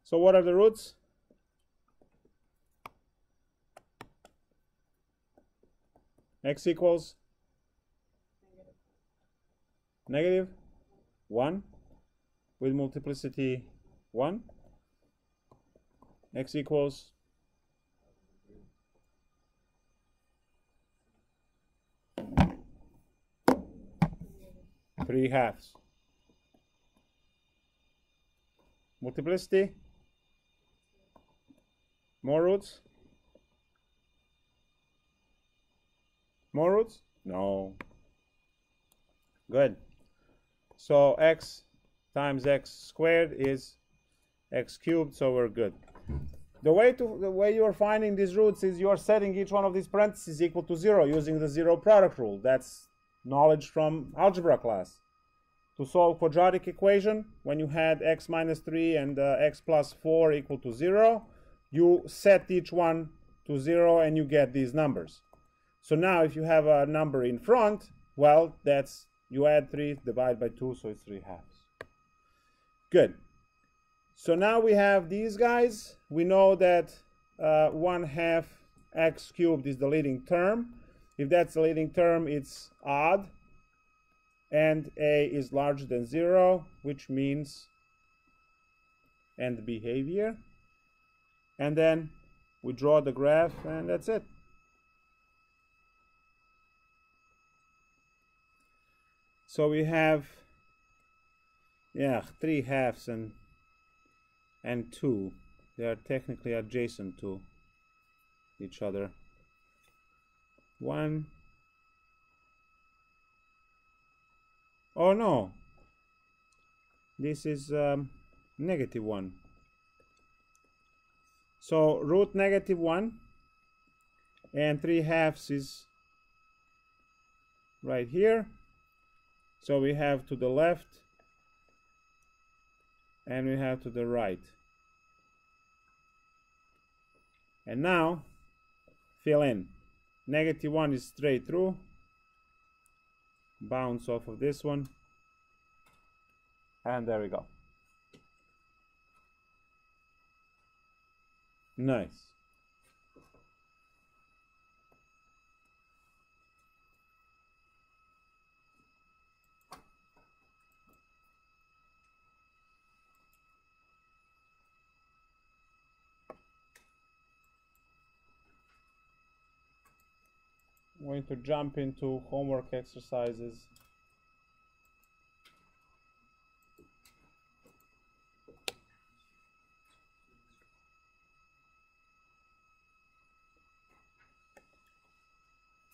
So what are the roots? X equals negative 1 with multiplicity 1, x equals 3/2. Multiplicity, more roots? More roots? No. Good. So x times x squared is x cubed, so we're good. The way you're finding these roots is you're setting each one of these parentheses equal to 0 using the zero product rule. That's knowledge from algebra class. To solve quadratic equation, when you had x minus 3 and x plus 4 equal to 0, you set each one to 0 and you get these numbers. So now if you have a number in front, well, that's, you add 3, divide by 2, so it's 3/2. Good. So now we have these guys. We know that 1/2 x cubed is the leading term. If that's the leading term, it's odd. And a is larger than 0, which means end behavior. And then we draw the graph, and that's it. So we have, yeah, 3/2 and 2. They are technically adjacent to each other. 1. Oh no, this is negative 1. So root negative 1 and 3/2 is right here. So we have to the left and we have to the right. And now fill in. Negative 1 is straight through. Bounce off of this one. And there we go. Nice. I'm going to jump into homework exercises.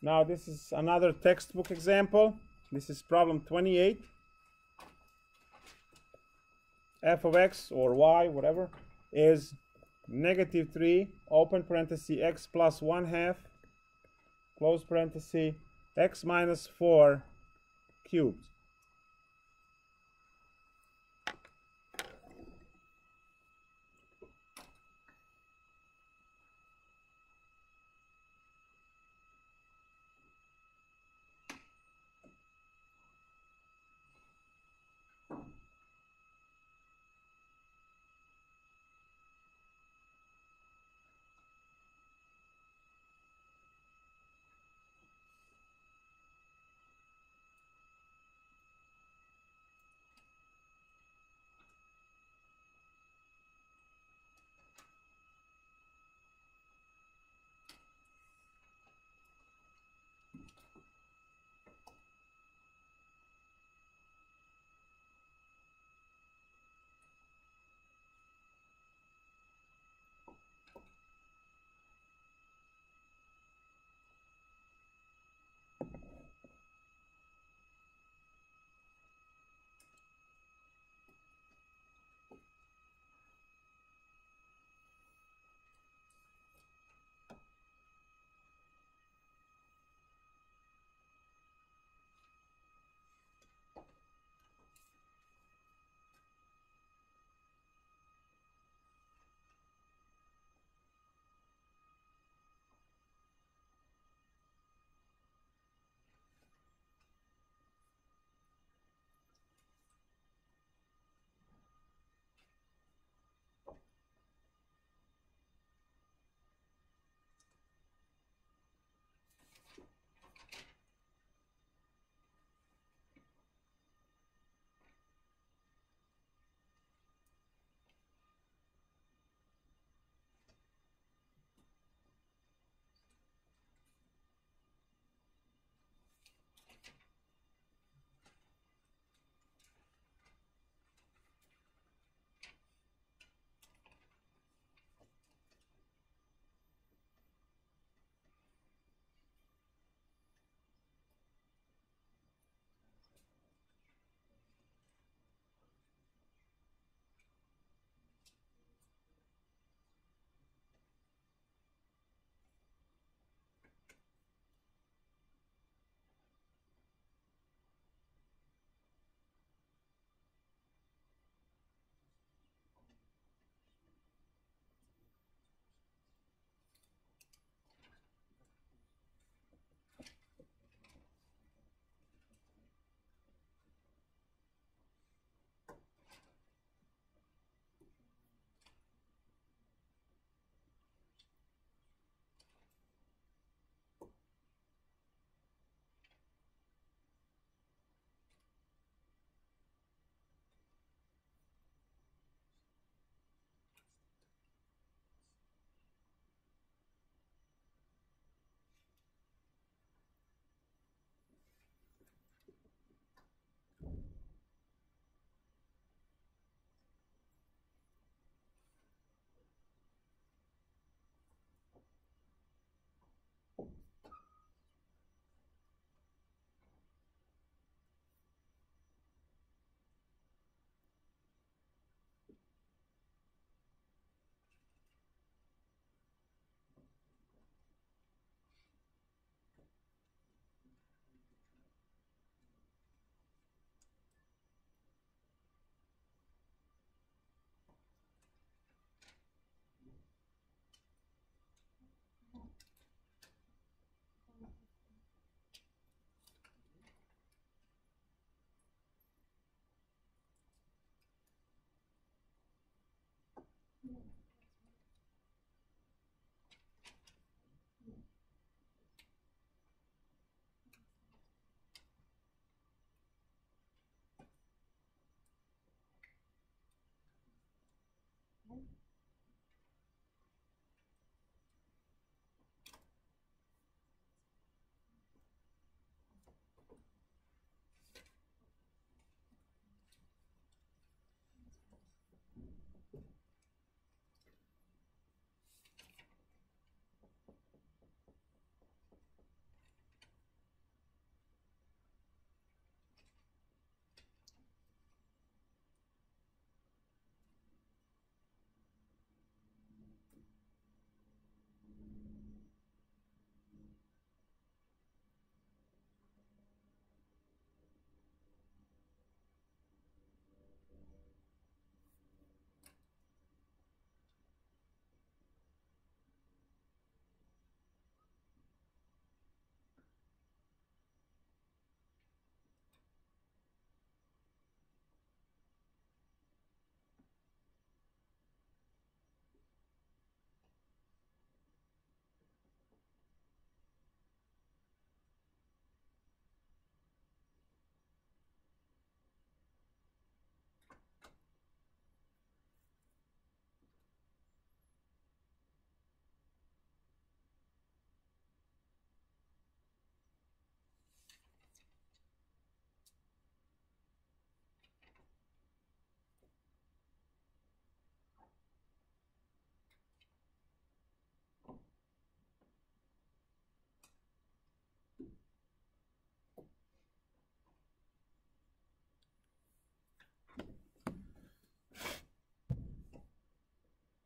Now this is another textbook example. This is problem 28. F of x or y, whatever, is negative 3, open parenthesis, x plus 1/2, close parenthesis, x minus 4 cubed.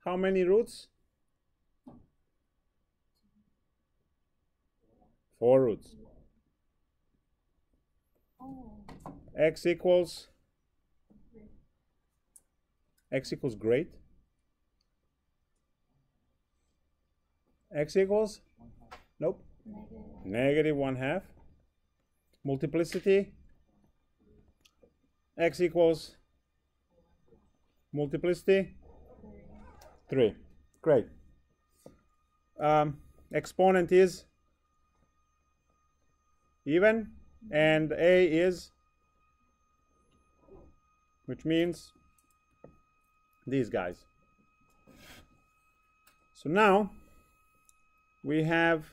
how many roots? 4 roots. X equals great. X equals? Nope. Negative 1/2. Multiplicity? X equals multiplicity? 3. Great. Exponent is even, and A is, which means these guys. So now we have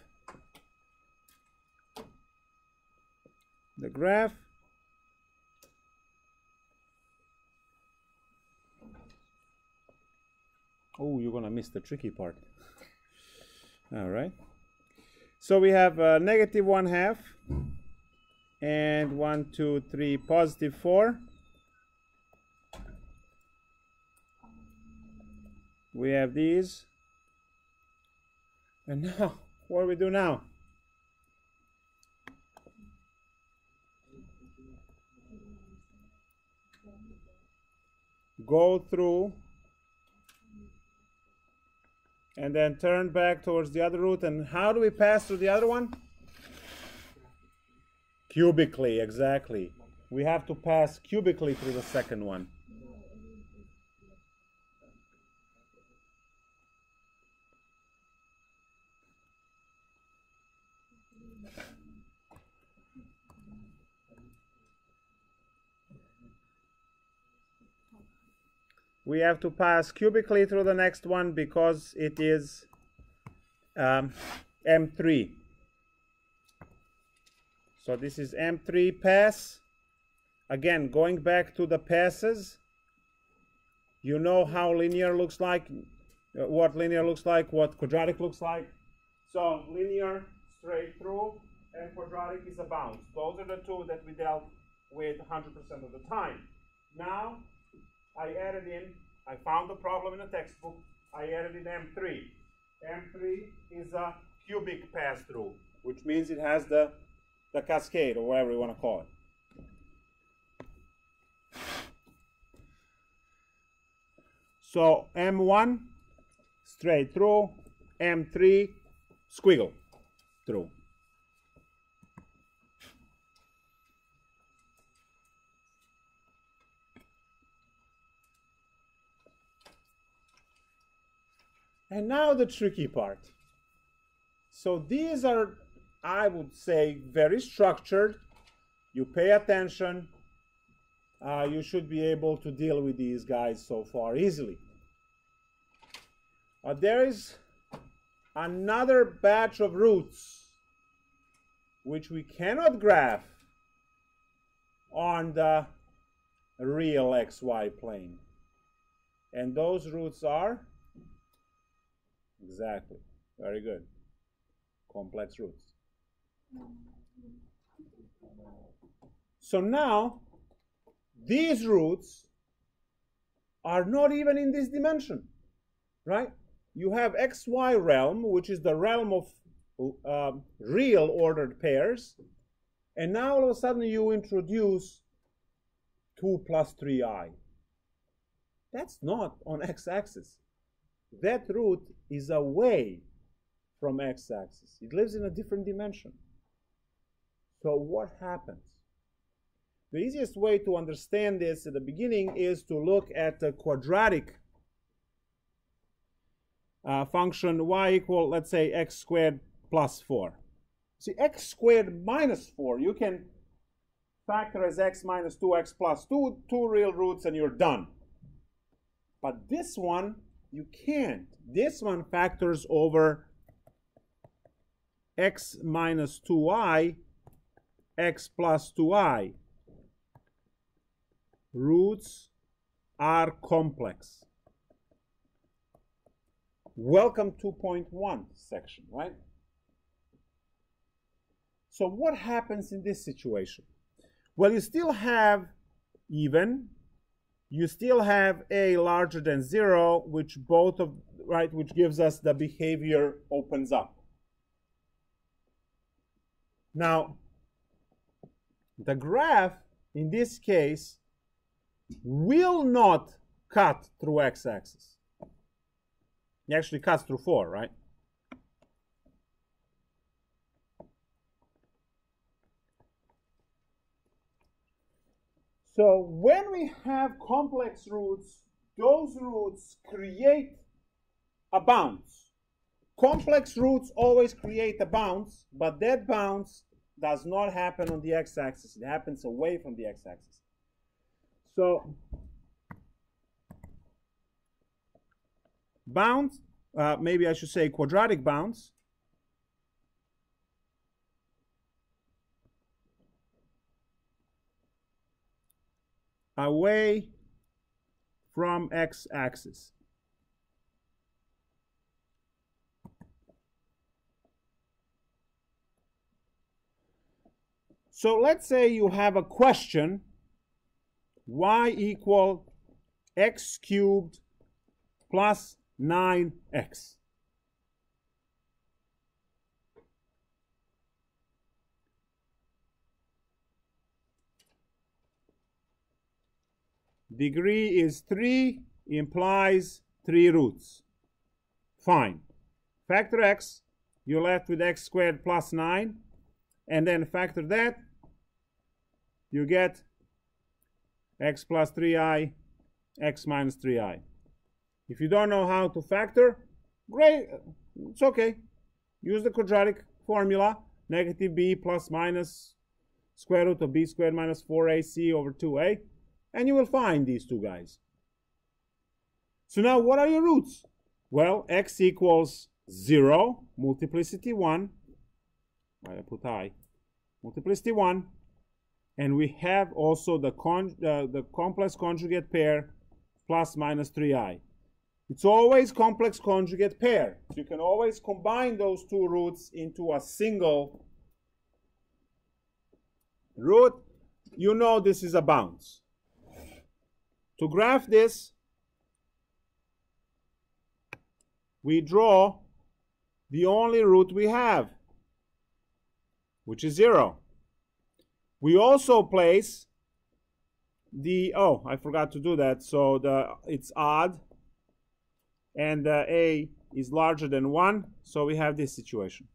the graph. Oh, you're gonna miss the tricky part. All right. So we have negative 1/2 and 1, 2, 3, positive 4. We have these. And now, what do we do now? Go through and then turn back towards the other root. And how do we pass through the other one? Cubically, exactly. We have to pass cubically through the second one. We have to pass cubically through the next one because it is M3. So this is M3 pass. Again, going back to the passes, you know how linear looks like, what linear looks like, what quadratic looks like. So linear, straight through, and quadratic is a bounce. Those are the two that we dealt with 100% of the time. Now, I added in, I found the problem in the textbook, I added in M3. M3 is a cubic pass-through, which means it has the cascade, or whatever you want to call it. So M1, straight through, M3, squiggle through. And now the tricky part. So these are, I would say, very structured. You pay attention. You should be able to deal with these guys so far easily. There is another batch of roots which we cannot graph on the real xy plane. And those roots are? Exactly. Very good. Complex roots. So now, these roots are not even in this dimension, right? You have xy realm, which is the realm of real ordered pairs, and now all of a sudden you introduce 2 plus 3i. That's not on x-axis. That root is away from x-axis. It lives in a different dimension. So what happens? The easiest way to understand this at the beginning is to look at the quadratic function y equal, let's say, x squared plus 4. See, x squared minus 4, you can factor as x minus 2x plus 2, 2 real roots, and you're done. But this one, you can't. This one factors over x minus 2i, x plus 2i. Roots are complex. Welcome 2.1 section, right? So what happens in this situation? Well, you still have even, you still have a larger than 0, which which gives us the behavior opens up. Now, the graph in this case will not cut through x-axis. It actually cuts through 4, right? So when we have complex roots, those roots create a bounce. Complex roots always create a bounce, but that bounce does not happen on the x-axis. It happens away from the x-axis. So bounce, maybe I should say quadratic bounce, away from x-axis. So let's say you have a question, y equal x cubed plus 9x. Degree is 3, implies 3 roots. Fine. Factor x, you're left with x squared plus 9, and then factor that, you get x plus 3i, x minus 3i. If you don't know how to factor, great, it's okay. Use the quadratic formula, negative b plus minus square root of b squared minus 4ac over 2a, and you will find these two guys. So now what are your roots? Well, x equals 0, multiplicity 1. I put I. Multiplicity 1. And we have also the complex conjugate pair plus minus 3i. It's always complex conjugate pair. So you can always combine those two roots into a single root. You know this is a bounce. To graph this, we draw the only root we have, which is 0. We also place the, oh, I forgot to do that, so it's odd, and a is larger than 1, so we have this situation.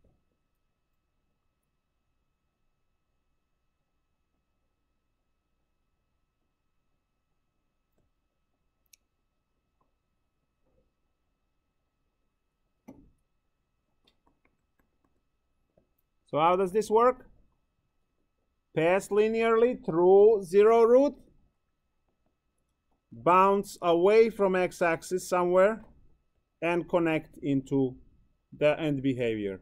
So how does this work? Pass linearly through 0 root, bounce away from x-axis somewhere, and connect into the end behavior.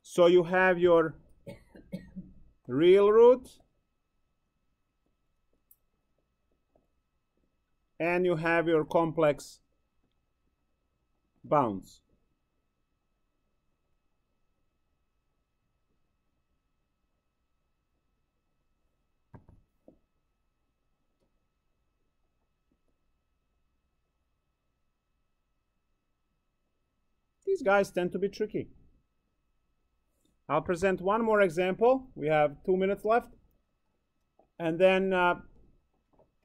So you have your real root, and you have your complex bounce. These guys tend to be tricky. I'll present one more example. We have 2 minutes left. And then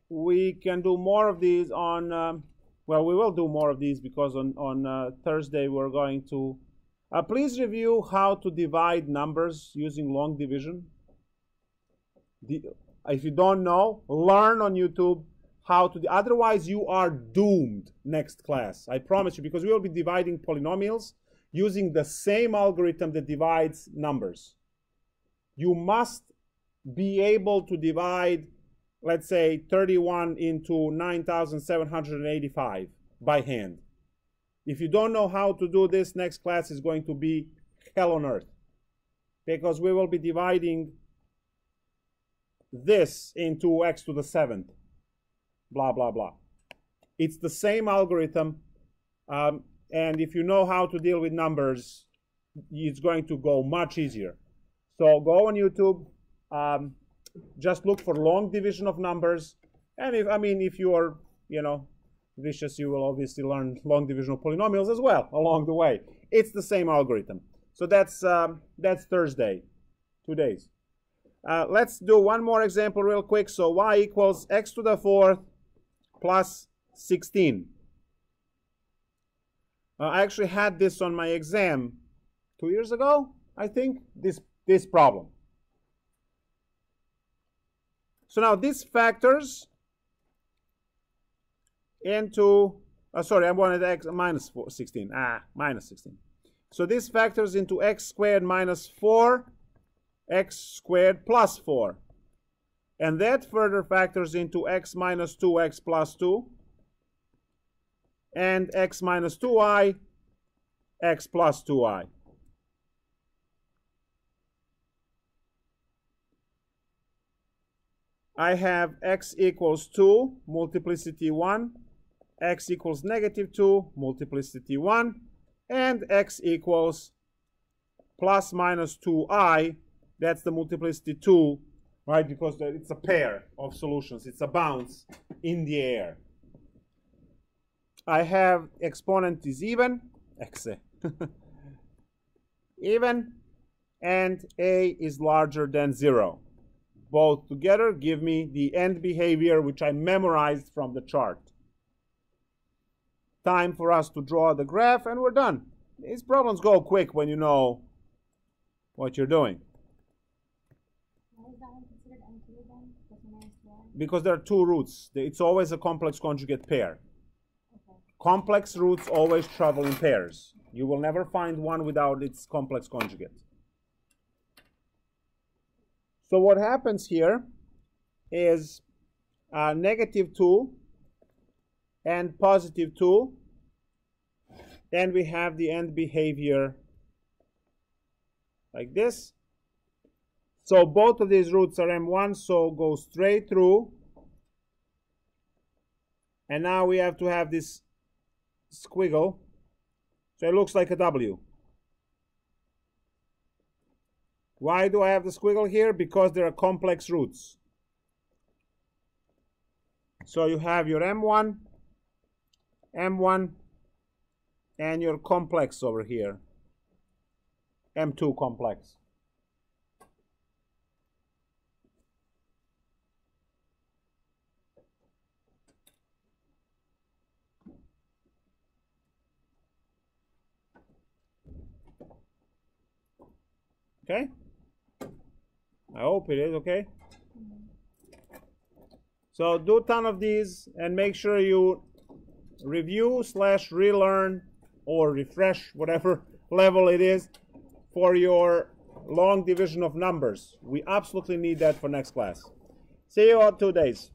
we can do more of these on, well, we will do more of these because on Thursday we're going to, please review how to divide numbers using long division. If you don't know, learn on YouTube how to, otherwise you are doomed next class. I promise you, because we will be dividing polynomials using the same algorithm that divides numbers. You must be able to divide, let's say, 31 into 9,785 by hand. If you don't know how to do this, next class is going to be hell on earth, because we will be dividing this into x to the 7th. Blah, blah, blah. It's the same algorithm, and if you know how to deal with numbers, it's going to go much easier. So go on YouTube, just look for long division of numbers, And if you are, vicious, you will obviously learn long division of polynomials as well along the way. It's the same algorithm. So that's Thursday, 2 days. Let's do one more example real quick. So y equals x to the 4th plus 16. I actually had this on my exam 2 years ago, I think, this problem. So now this factors into, sorry, I wanted x minus 16. Minus 16. So this factors into x squared minus 4, x squared plus 4. And that further factors into x minus 2x plus 2, and x minus 2i, x plus 2i. I have x equals 2, multiplicity 1, x equals negative 2, multiplicity 1, and x equals plus minus 2i, that's the multiplicity 2, right? Because it's a pair of solutions. It's a bounce in the air. I have exponent is even, x even, and a is larger than 0. Both together give me the end behavior, which I memorized from the chart. Time for us to draw the graph, and we're done. These problems go quick when you know what you're doing. Why is that one considered M2 then? Because there are two roots. It's always a complex conjugate pair. Okay. Complex roots always travel in pairs. You will never find one without its complex conjugate. So what happens here is negative 2 and positive 2, and we have the end behavior like this. So both of these roots are M1, so go straight through. And now we have to have this squiggle, so it looks like a W. Why do I have the squiggle here? Because there are complex roots. So you have your M1, M1, and your complex over here, M2 complex. Okay? I hope it is okay. So do a ton of these and make sure you review / relearn or refresh, whatever level it is, for your long division of numbers. We absolutely need that for next class. See you all 2 days.